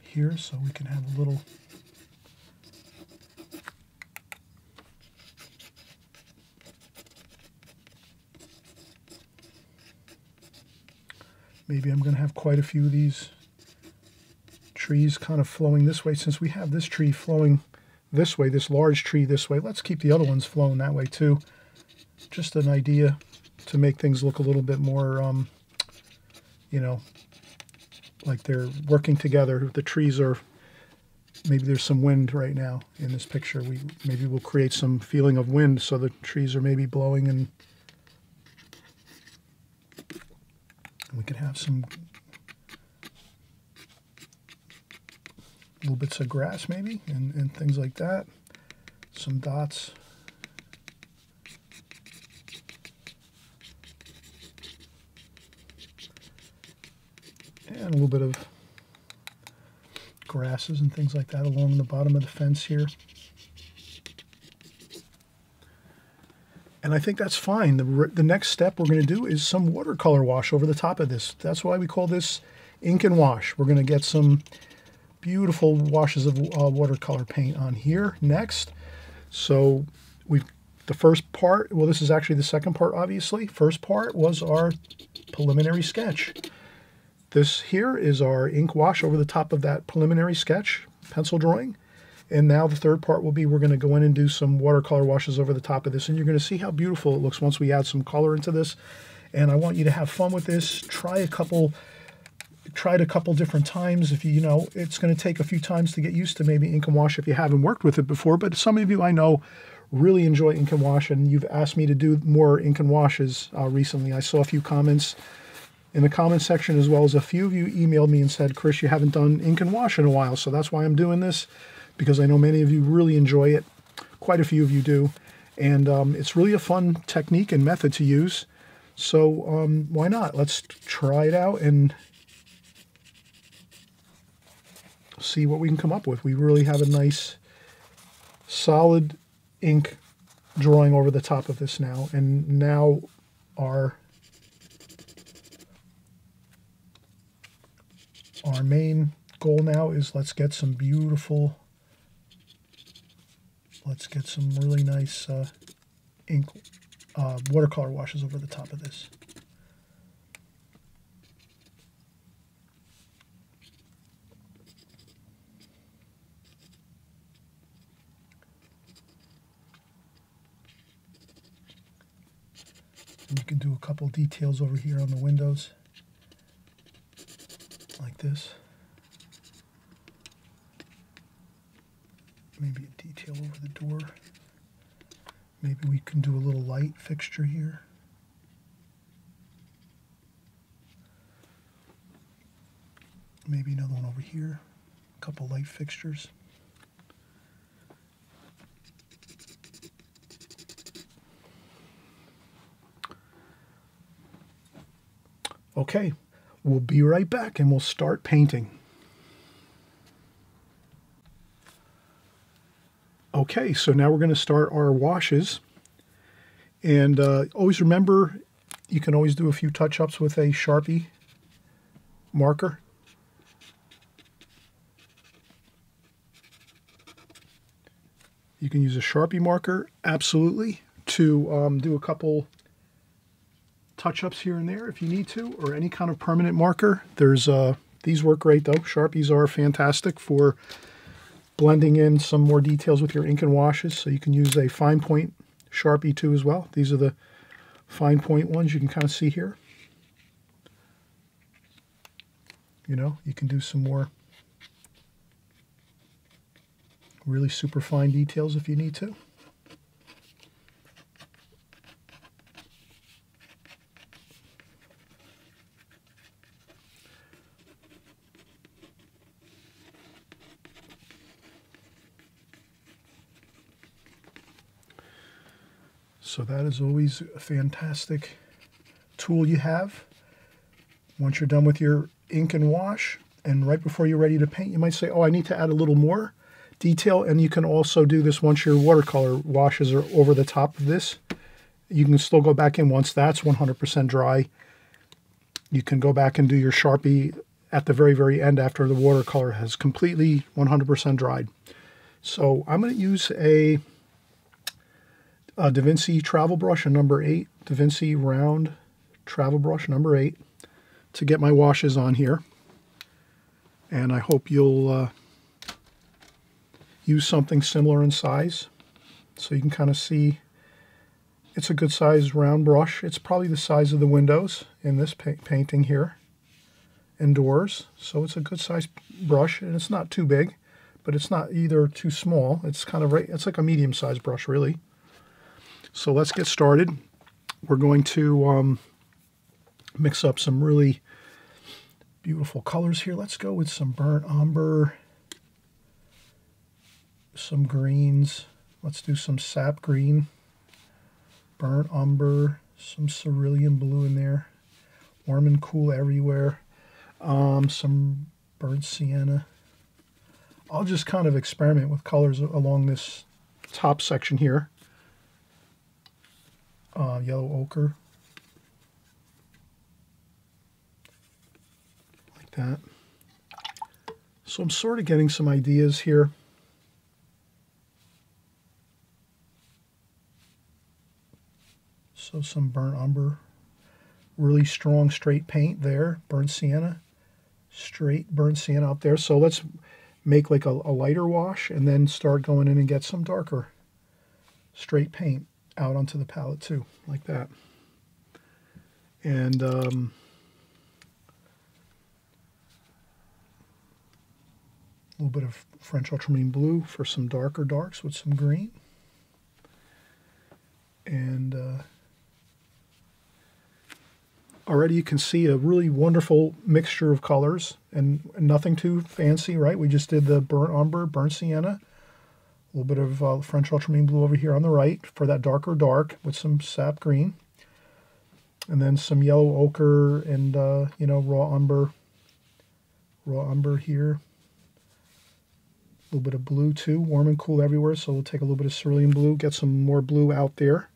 here, so we can have a little maybe I'm going to have quite a few of these trees kind of flowing this way. Since we have this tree flowing this way, this large tree this way, let's keep the other ones flowing that way too. Just an idea to make things look a little bit more, you know, like they're working together. The trees are, maybe there's some wind right now in this picture. Maybe we'll create some feeling of wind, so the trees are maybe blowing, and we can have some little bits of grass maybe, and things like that. Some dots. And a little bit of grasses and things like that along the bottom of the fence here. And I think that's fine. The next step we're going to do is some watercolor wash over the top of this. That's why we call this ink and wash. We're going to get some beautiful washes of watercolor paint on here next. So the first part, well, this is actually the second part, obviously. First part was our preliminary sketch. This here is our ink wash over the top of that preliminary sketch, pencil drawing. And now the third part will be we're going to go in and do some watercolor washes over the top of this. And you're going to see how beautiful it looks once we add some color into this. And I want you to have fun with this. Try it a couple different times. If you know, it's going to take a few times to get used to maybe ink and wash if you haven't worked with it before. But some of you I know really enjoy ink and wash, and you've asked me to do more ink and washes recently. I saw a few comments in the comment section, as well as a few of you emailed me and said, Chris, you haven't done ink and wash in a while. So that's why I'm doing this, because I know many of you really enjoy it. Quite a few of you do. And it's really a fun technique and method to use. So why not? Let's try it out and see what we can come up with. We really have a nice solid ink drawing over the top of this now. And now our main goal now is let's get some really nice ink watercolor washes over the top of this. And you can do a couple details over here on the windows, like this. Maybe a detail over the door. Maybe we can do a little light fixture here. Maybe another one over here. A couple light fixtures. Okay, we'll be right back and we'll start painting. Okay, so now we're going to start our washes. And always remember, you can always do a few touch-ups with a Sharpie marker. You can use a Sharpie marker, absolutely, to do a couple touch-ups here and there if you need to, or any kind of permanent marker. There's these work great though. Sharpies are fantastic for blending in some more details with your ink and washes. So you can use a fine point Sharpie too as well. These are the fine point ones you can kind of see here. You know, you can do some more really super fine details if you need to. So that is always a fantastic tool you have. Once you're done with your ink and wash, and right before you're ready to paint, you might say, oh, I need to add a little more detail. And you can also do this once your watercolor washes are over the top of this. You can still go back in once that's 100% dry. You can go back and do your Sharpie at the very, very end after the watercolor has completely 100% dried. So I'm going to use a Da Vinci travel brush, a number 8, Da Vinci round travel brush number 8, to get my washes on here. And I hope you'll use something similar in size, so you can kind of see it's a good size round brush. It's probably the size of the windows in this painting here and doors. So it's a good size brush, and it's not too big, but it's not either too small. It's kind of right, it's like a medium sized brush really. So let's get started. We're going to mix up some really beautiful colors here. Let's go with some burnt umber some greens. Let's do some sap green, burnt umber, some cerulean blue in there, warm and cool everywhere, some burnt sienna. I'll just kind of experiment with colors along this top section here. Yellow ochre, like that. So I'm sort of getting some ideas here. So some burnt umber, really strong straight paint there, burnt sienna, straight burnt sienna up there. So let's make like a lighter wash and then start going in and get some darker straight paint out onto the palette too, like that. And a little bit of French ultramarine blue for some darker darks with some green. And already you can see a really wonderful mixture of colors and nothing too fancy, right? We just did the burnt umber, burnt sienna, a little bit of French ultramarine blue over here on the right for that darker dark with some sap green. And then some yellow ochre and, you know, raw umber here. A little bit of blue too, warm and cool everywhere. So we'll take a little bit of cerulean blue, get some more blue out there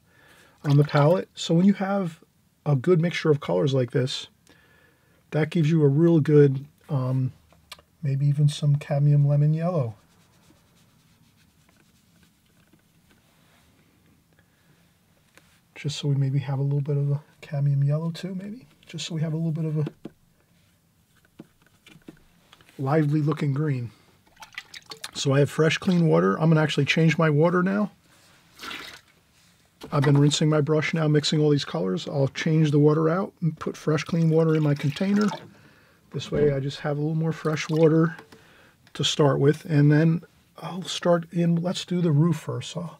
on the palette. So when you have a good mixture of colors like this, that gives you a real good, maybe even some cadmium lemon yellow. Just so we maybe have a little bit of a cadmium yellow too, maybe. Just so we have a little bit of a lively looking green. So I have fresh, clean water. I'm going to actually change my water now. I've been rinsing my brush now, mixing all these colors. I'll change the water out and put fresh, clean water in my container. This way I just have a little more fresh water to start with. And then I'll start in, let's do the roof first. So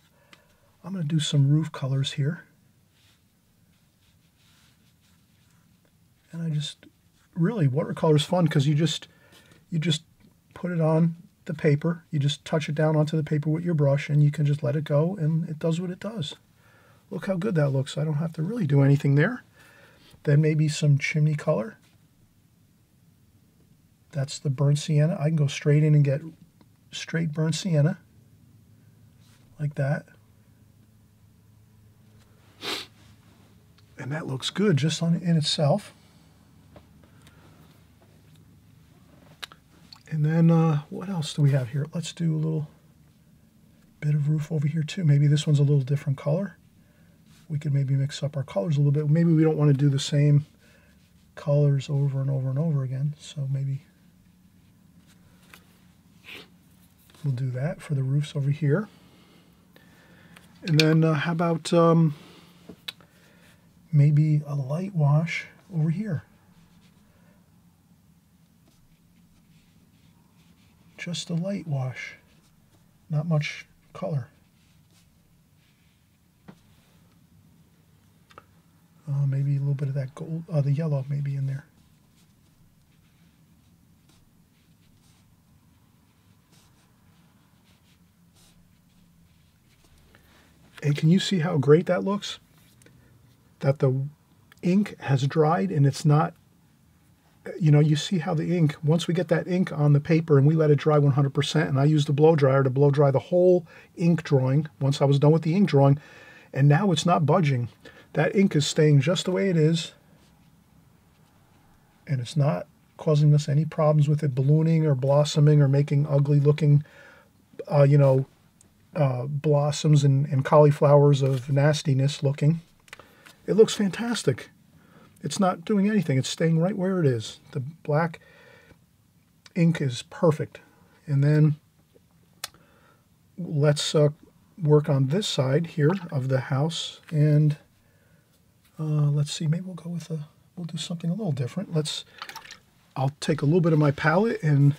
I'm going to do some roof colors here. And I just, really, watercolor is fun because you just put it on the paper. You just touch it down onto the paper with your brush and you can just let it go and it does what it does. Look how good that looks. I don't have to really do anything there. Then maybe some chimney color. That's the burnt sienna. I can go straight in and get straight burnt sienna. Like that. And that looks good just in itself. And then what else do we have here? Let's do a little bit of roof over here too. Maybe this one's a little different color. We could maybe mix up our colors a little bit. Maybe we don't want to do the same colors over and over and over again. So maybe we'll do that for the roofs over here. And then how about maybe a light wash over here? Just a light wash, not much color. Maybe a little bit of that gold, the yellow maybe in there. And can you see how great that looks? That the ink has dried and it's not, you know, you see how the ink, once we get that ink on the paper and we let it dry 100%, and I used the blow dryer to blow dry the whole ink drawing once I was done with the ink drawing, and now it's not budging. That ink is staying just the way it is, and it's not causing us any problems with it ballooning or blossoming or making ugly looking, you know, blossoms and cauliflowers of nastiness looking. It looks fantastic. It's not doing anything. It's staying right where it is. The black ink is perfect. And then let's work on this side here of the house. And let's see, maybe we'll go with we'll do something a little different. I'll take a little bit of my palette and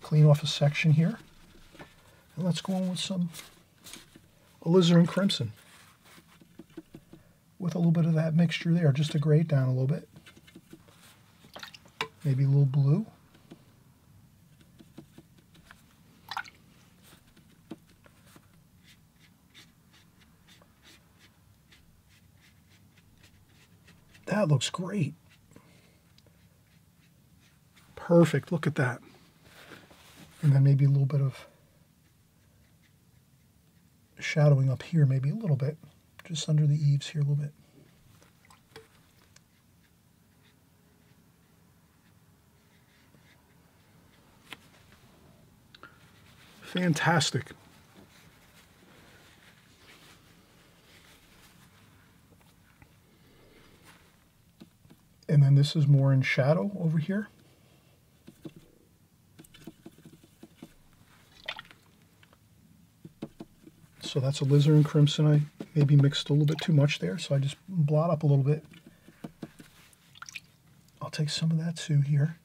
clean off a section here. And let's go on with some alizarin crimson. With a little bit of that mixture there, just to grade down a little bit. Maybe a little blue. That looks great. Perfect, look at that. And then maybe a little bit of shadowing up here, maybe a little bit, just under the eaves here a little bit. Fantastic. And then this is more in shadow over here. So that's alizarin crimson. I maybe mixed a little bit too much there, so I just blot up a little bit. I'll take some of that too here.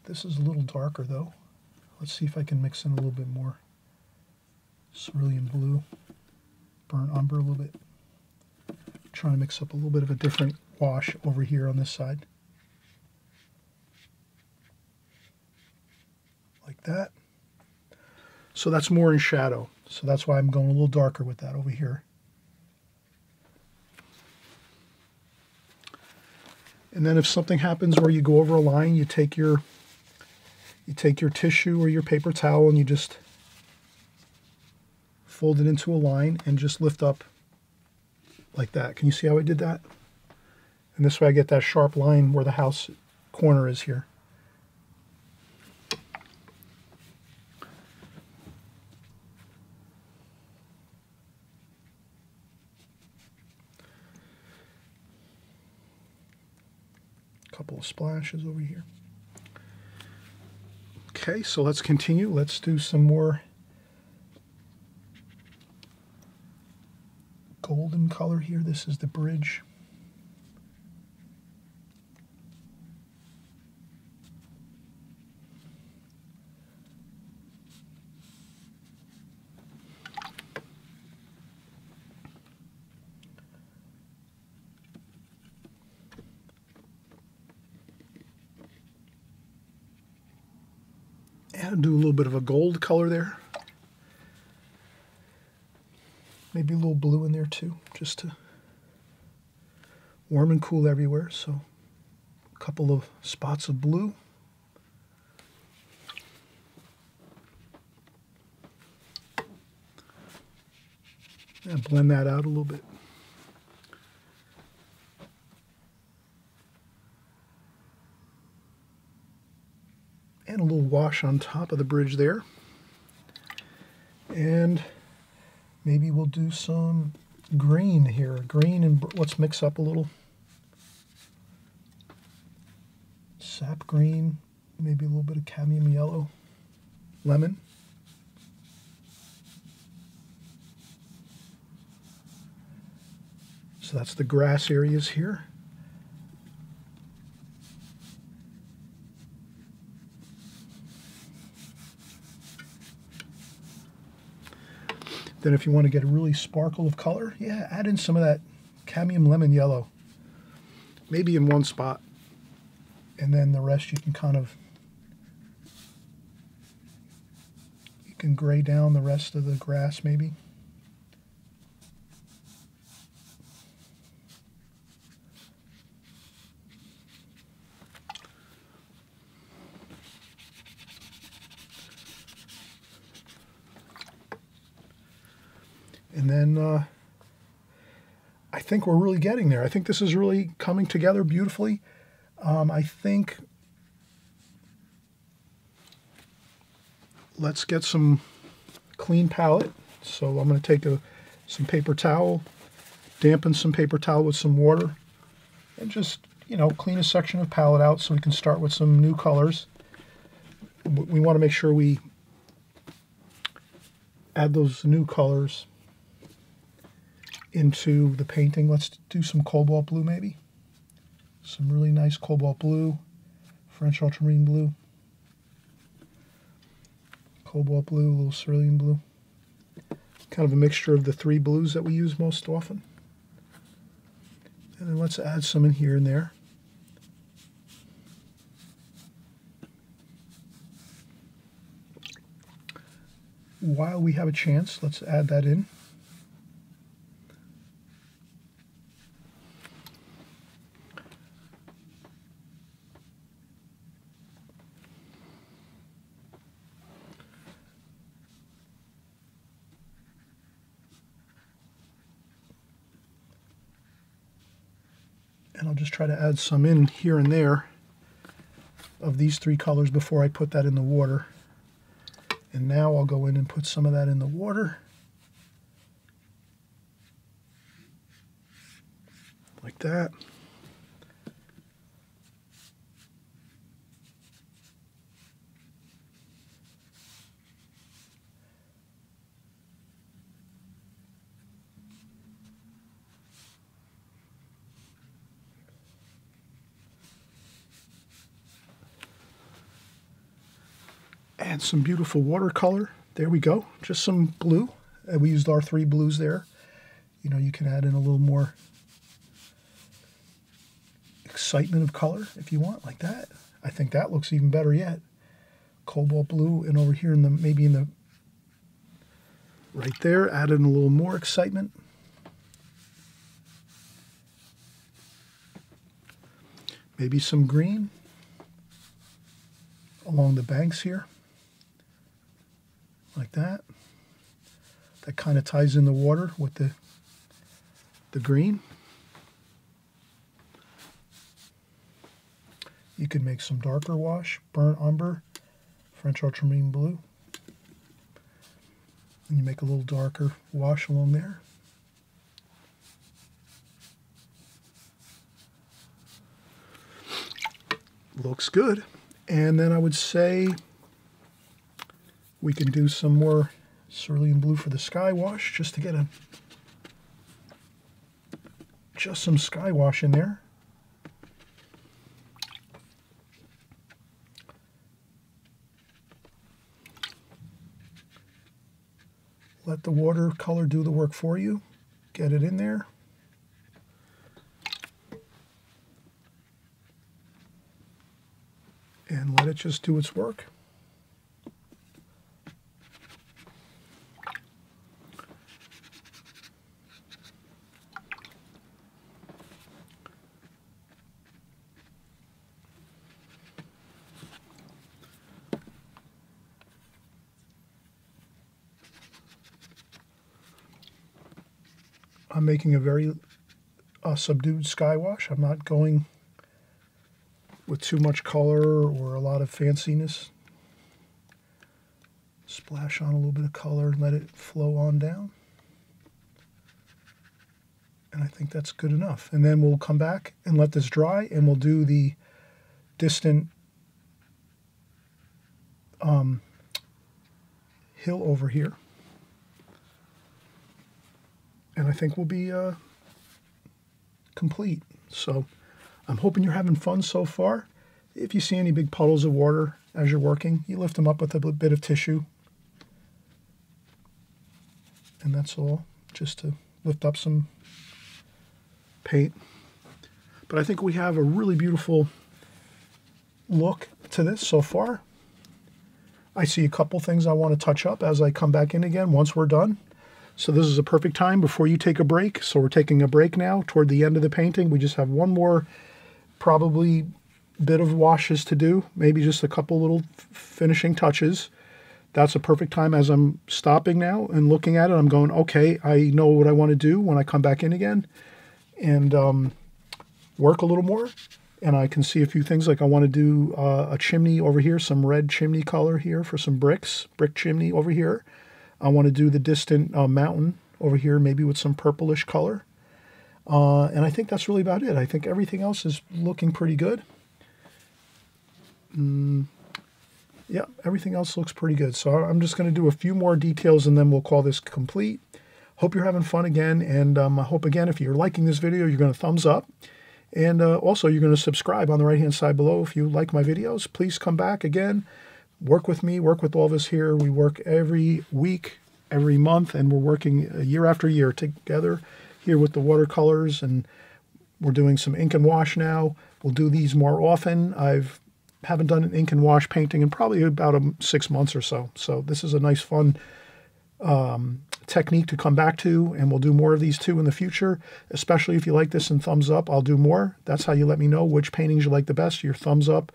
This is a little darker though. Let's see if I can mix in a little bit more cerulean blue, burnt umber a little bit. Trying to mix up a little bit of a different wash over here on this side. Like that. So that's more in shadow. So that's why I'm going a little darker with that over here. And then if something happens where you go over a line, you take your tissue or your paper towel and you just fold it into a line and just lift up like that. Can you see how I did that? And this way I get that sharp line where the house corner is here. Couple of splashes over here. Okay, so let's continue. Let's do some more golden color here. This is the bridge. And do a little bit of a gold color there. Maybe a little blue in there too, just to warm and cool everywhere. So a couple of spots of blue. And blend that out a little bit. And a little wash on top of the bridge there. And maybe we'll do some green here. Green, and let's mix up a little. Sap green, maybe a little bit of cadmium yellow. Lemon. So that's the grass areas here. Then if you want to get a really sparkle of color, yeah, add in some of that cadmium lemon yellow. Maybe in one spot. And then the rest you can kind of, you can gray down the rest of the grass maybe. And then I think we're really getting there. I think this is really coming together beautifully. I think let's get some clean palette. So I'm going to take some paper towel, dampen some paper towel with some water, and just, you know, clean a section of palette out so we can start with some new colors. We want to make sure we add those new colors into the painting. Let's do some cobalt blue maybe. Some really nice cobalt blue, French ultramarine blue, cobalt blue, a little cerulean blue. Kind of a mixture of the three blues that we use most often. And then let's add some in here and there. while we have a chance, let's add that in. And I'll just try to add some in here and there of these three colors before I put that in the water. And now I'll go in and put some of that in the water. Like that. And some beautiful watercolor. There we go. Just some blue. We used our 3 blues there. You know, you can add in a little more excitement of color if you want, like that. I think that looks even better yet. Cobalt blue, and over here in the, maybe in the, right there, add in a little more excitement. Maybe some green along the banks here. Like that. That kind of ties in the water with the green. You could make some darker wash, burnt umber, French ultramarine blue. And you make a little darker wash along there. Looks good. And then I would say we can do some more cerulean blue for the sky wash, just to get just some sky wash in there. Let the watercolor do the work for you. Get it in there. And let it just do its work. I'm making a very subdued sky wash. I'm not going with too much color or a lot of fanciness. Splash on a little bit of color and let it flow on down. And I think that's good enough. And then we'll come back and let this dry, and we'll do the distant hill over here. And I think we'll be complete. So I'm hoping you're having fun so far. If you see any big puddles of water as you're working, you lift them up with a bit of tissue. And that's all, just to lift up some paint. But I think we have a really beautiful look to this so far. I see a couple things I want to touch up as I come back in again once we're done. So this is a perfect time before you take a break. So we're taking a break now toward the end of the painting. We just have one more probably bit of washes to do, maybe just a couple little finishing touches. That's a perfect time as I'm stopping now and looking at it. I'm going, okay, I know what I want to do when I come back in again and work a little more. And I can see a few things, like I want to do a chimney over here, some red chimney color here for some bricks, brick chimney over here. I want to do the distant mountain over here, maybe with some purplish color. And I think that's really about it. I think everything else is looking pretty good. Yeah, everything else looks pretty good. So I'm just going to do a few more details and then we'll call this complete. Hope you're having fun again. And I hope, again, if you're liking this video, you're going to thumbs up. And also, you're going to subscribe on the right-hand side below. If you like my videos, please come back again. Work with me, work with all of us here. We work every week, every month, and we're working year after year together here with the watercolors, and we're doing some ink and wash now. We'll do these more often. Haven't done an ink and wash painting in probably about 6 months or so. So this is a nice, fun technique to come back to, and we'll do more of these too in the future, especially if you like this and thumbs up. I'll do more. That's how you let me know which paintings you like the best. Your thumbs up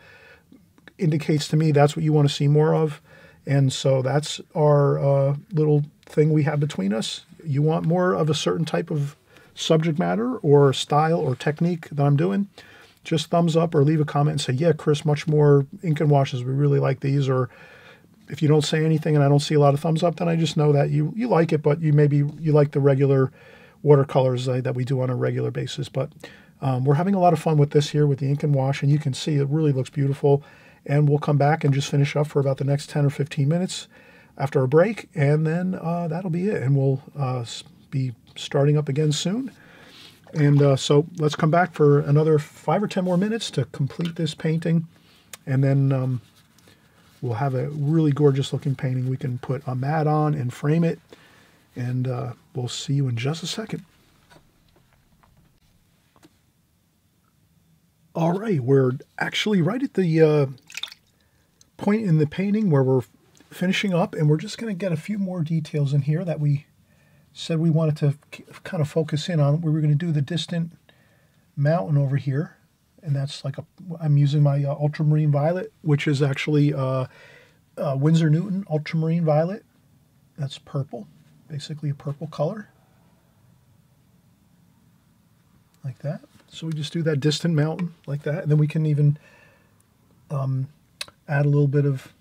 indicates to me that's what you want to see more of. And so that's our little thing we have between us. You want more of a certain type of subject matter or style or technique that I'm doing, just thumbs up or leave a comment and say, yeah, Chris, much more ink and washes. We really like these. Or if you don't say anything and I don't see a lot of thumbs up, then I just know that you like it, but you like the regular watercolors that we do on a regular basis. But we're having a lot of fun with this here with the ink and wash, and you can see it really looks beautiful. And we'll come back and just finish up for about the next 10 or 15 minutes after a break, and then that'll be it. And we'll be starting up again soon. And so let's come back for another 5 or 10 more minutes to complete this painting, and then we'll have a really gorgeous looking painting we can put a mat on and frame it, and we'll see you in just a second. All right, we're actually right at the point in the painting where we're finishing up, and we're just going to get a few more details in here that we said we wanted to kind of focus in on. We were going to do the distant mountain over here, and that's like I'm using my ultramarine violet, which is actually Winsor Newton ultramarine violet. That's purple, basically a purple color, like that. So we just do that distant mountain like that, and then we can even add a little bit of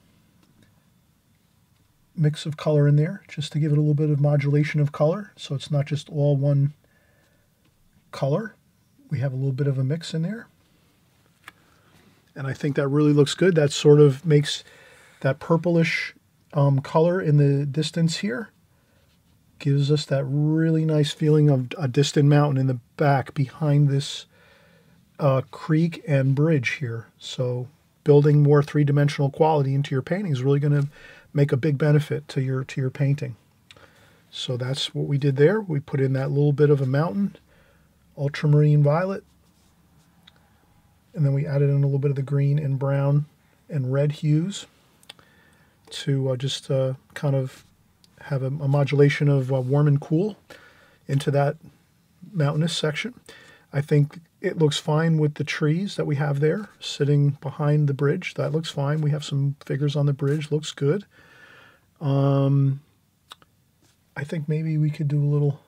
mix of color in there just to give it a little bit of modulation of color, so it's not just all one color. We have a little bit of a mix in there, and I think that really looks good. That sort of makes that purplish color in the distance here, gives us that really nice feeling of a distant mountain in the back behind this creek and bridge here. So building more three-dimensional quality into your painting is really going to make a big benefit to your painting. So that's what we did there. We put in that little bit of a mountain, ultramarine violet, and then we added in a little bit of the green and brown and red hues to just kind of have a modulation of warm and cool into that mountainous section. I think it looks fine with the trees that we have there sitting behind the bridge. That looks fine. We have some figures on the bridge. Looks good. I think maybe we could do a little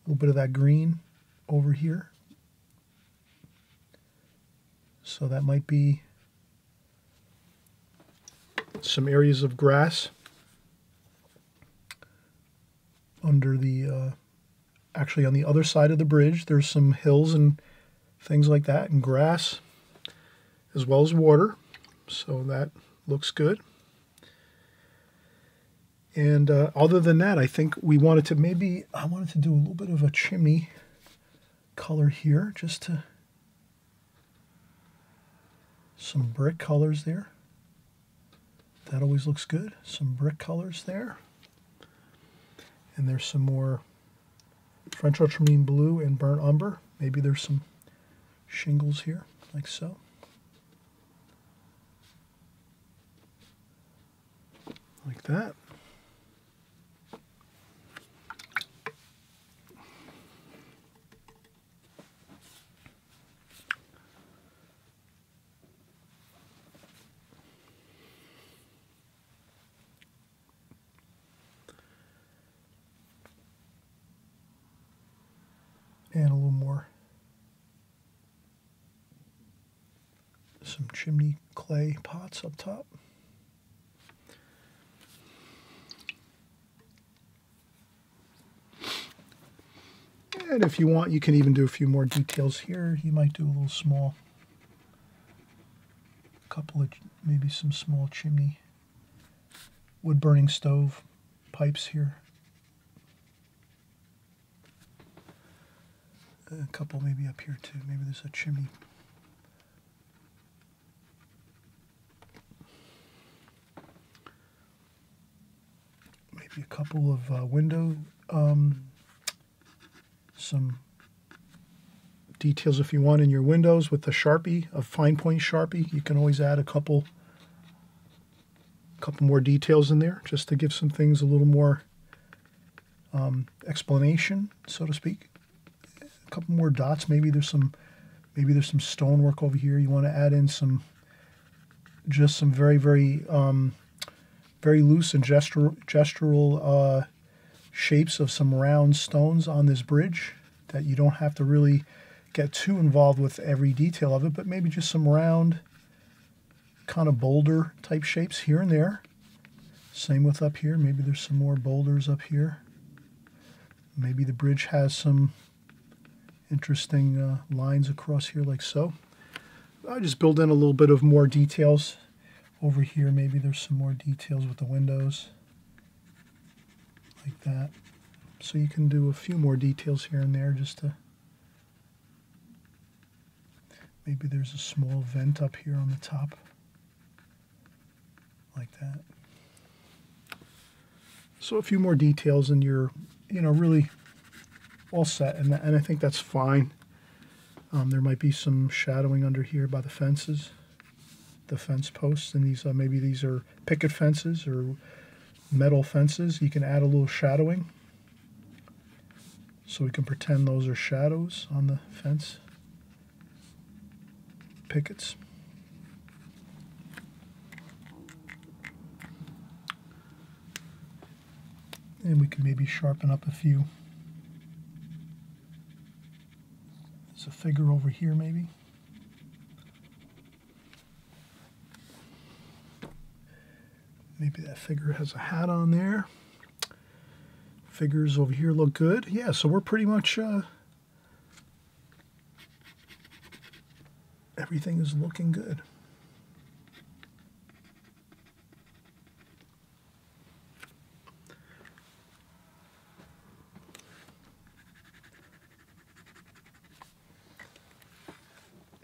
bit of that green over here. So that might be some areas of grass under the actually on the other side of the bridge. There's some hills and things like that, and grass as well as water, so that looks good. And other than that, I think I wanted to do a little bit of a chimney color here, just to some brick colors there. That always looks good. Some brick colors there. And there's some more French ultramarine blue and burnt umber. Maybe there's some shingles here, like so. Like that. And a little more, some chimney clay pots up top. And if you want, you can even do a few more details here. You might do a little small, maybe some small chimney, wood burning stove pipes here. A couple maybe up here too. Maybe there's a chimney. Maybe a couple of window, some details if you want in your windows with the Sharpie, a fine point Sharpie. You can always add a couple couple more details in there just to give some things a little more explanation, so to speak. A couple more dots. Maybe there's some stonework over here. You want to add in some very very loose and gestural shapes of some round stones on this bridge that you don't have to really get too involved with every detail of it, but maybe just some round kind of boulder type shapes here and there. Same with up here. Maybe there's some more boulders up here. Maybe the bridge has some interesting lines across here like so. I just build in a little bit of more details over here. Maybe there's some more details with the windows like that. So you can do a few more details here and there just to... Maybe there's a small vent up here on the top like that. So a few more details and you're, really all set, and I think that's fine. There might be some shadowing under here by the fences, the fence posts, and these maybe these are picket fences or metal fences. You can add a little shadowing, so we can pretend those are shadows on the fence pickets. And we can maybe sharpen up a few. There's a figure over here maybe. Maybe that figure has a hat on there. Figures over here look good. Yeah, so we're pretty much everything is looking good.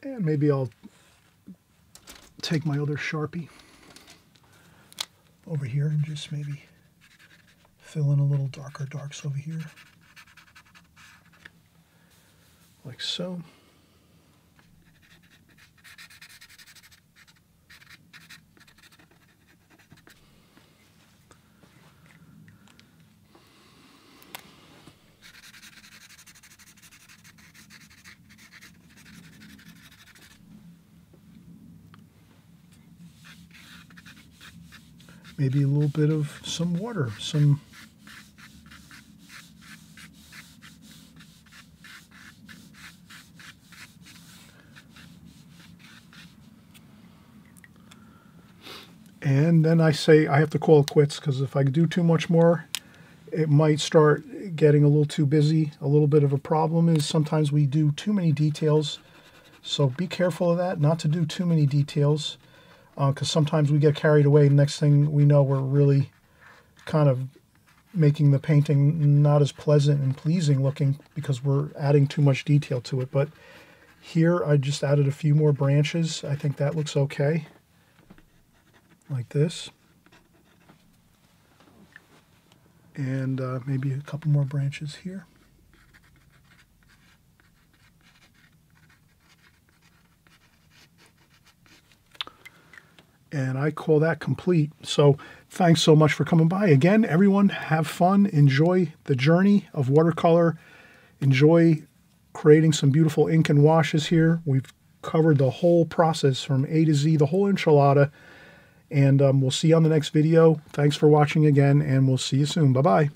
And maybe I'll take my other Sharpie over here and just maybe fill in a little darker darks over here, like so. Maybe a little bit of some water, and then I say I have to call it quits, because if I do too much more, it might start getting a little too busy. A little bit of a problem is sometimes we do too many details, so be careful of that, not to do too many details. Because sometimes we get carried away. Next thing we know, we're really kind of making the painting not as pleasant and pleasing looking because we're adding too much detail to it. But here I just added a few more branches. I think that looks okay, like this. And maybe a couple more branches here. And I call that complete. So thanks so much for coming by. Again, everyone, have fun. Enjoy the journey of watercolor. Enjoy creating some beautiful ink and washes here. We've covered the whole process from A to Z, the whole enchilada. And we'll see you on the next video. Thanks for watching again, and we'll see you soon. Bye-bye.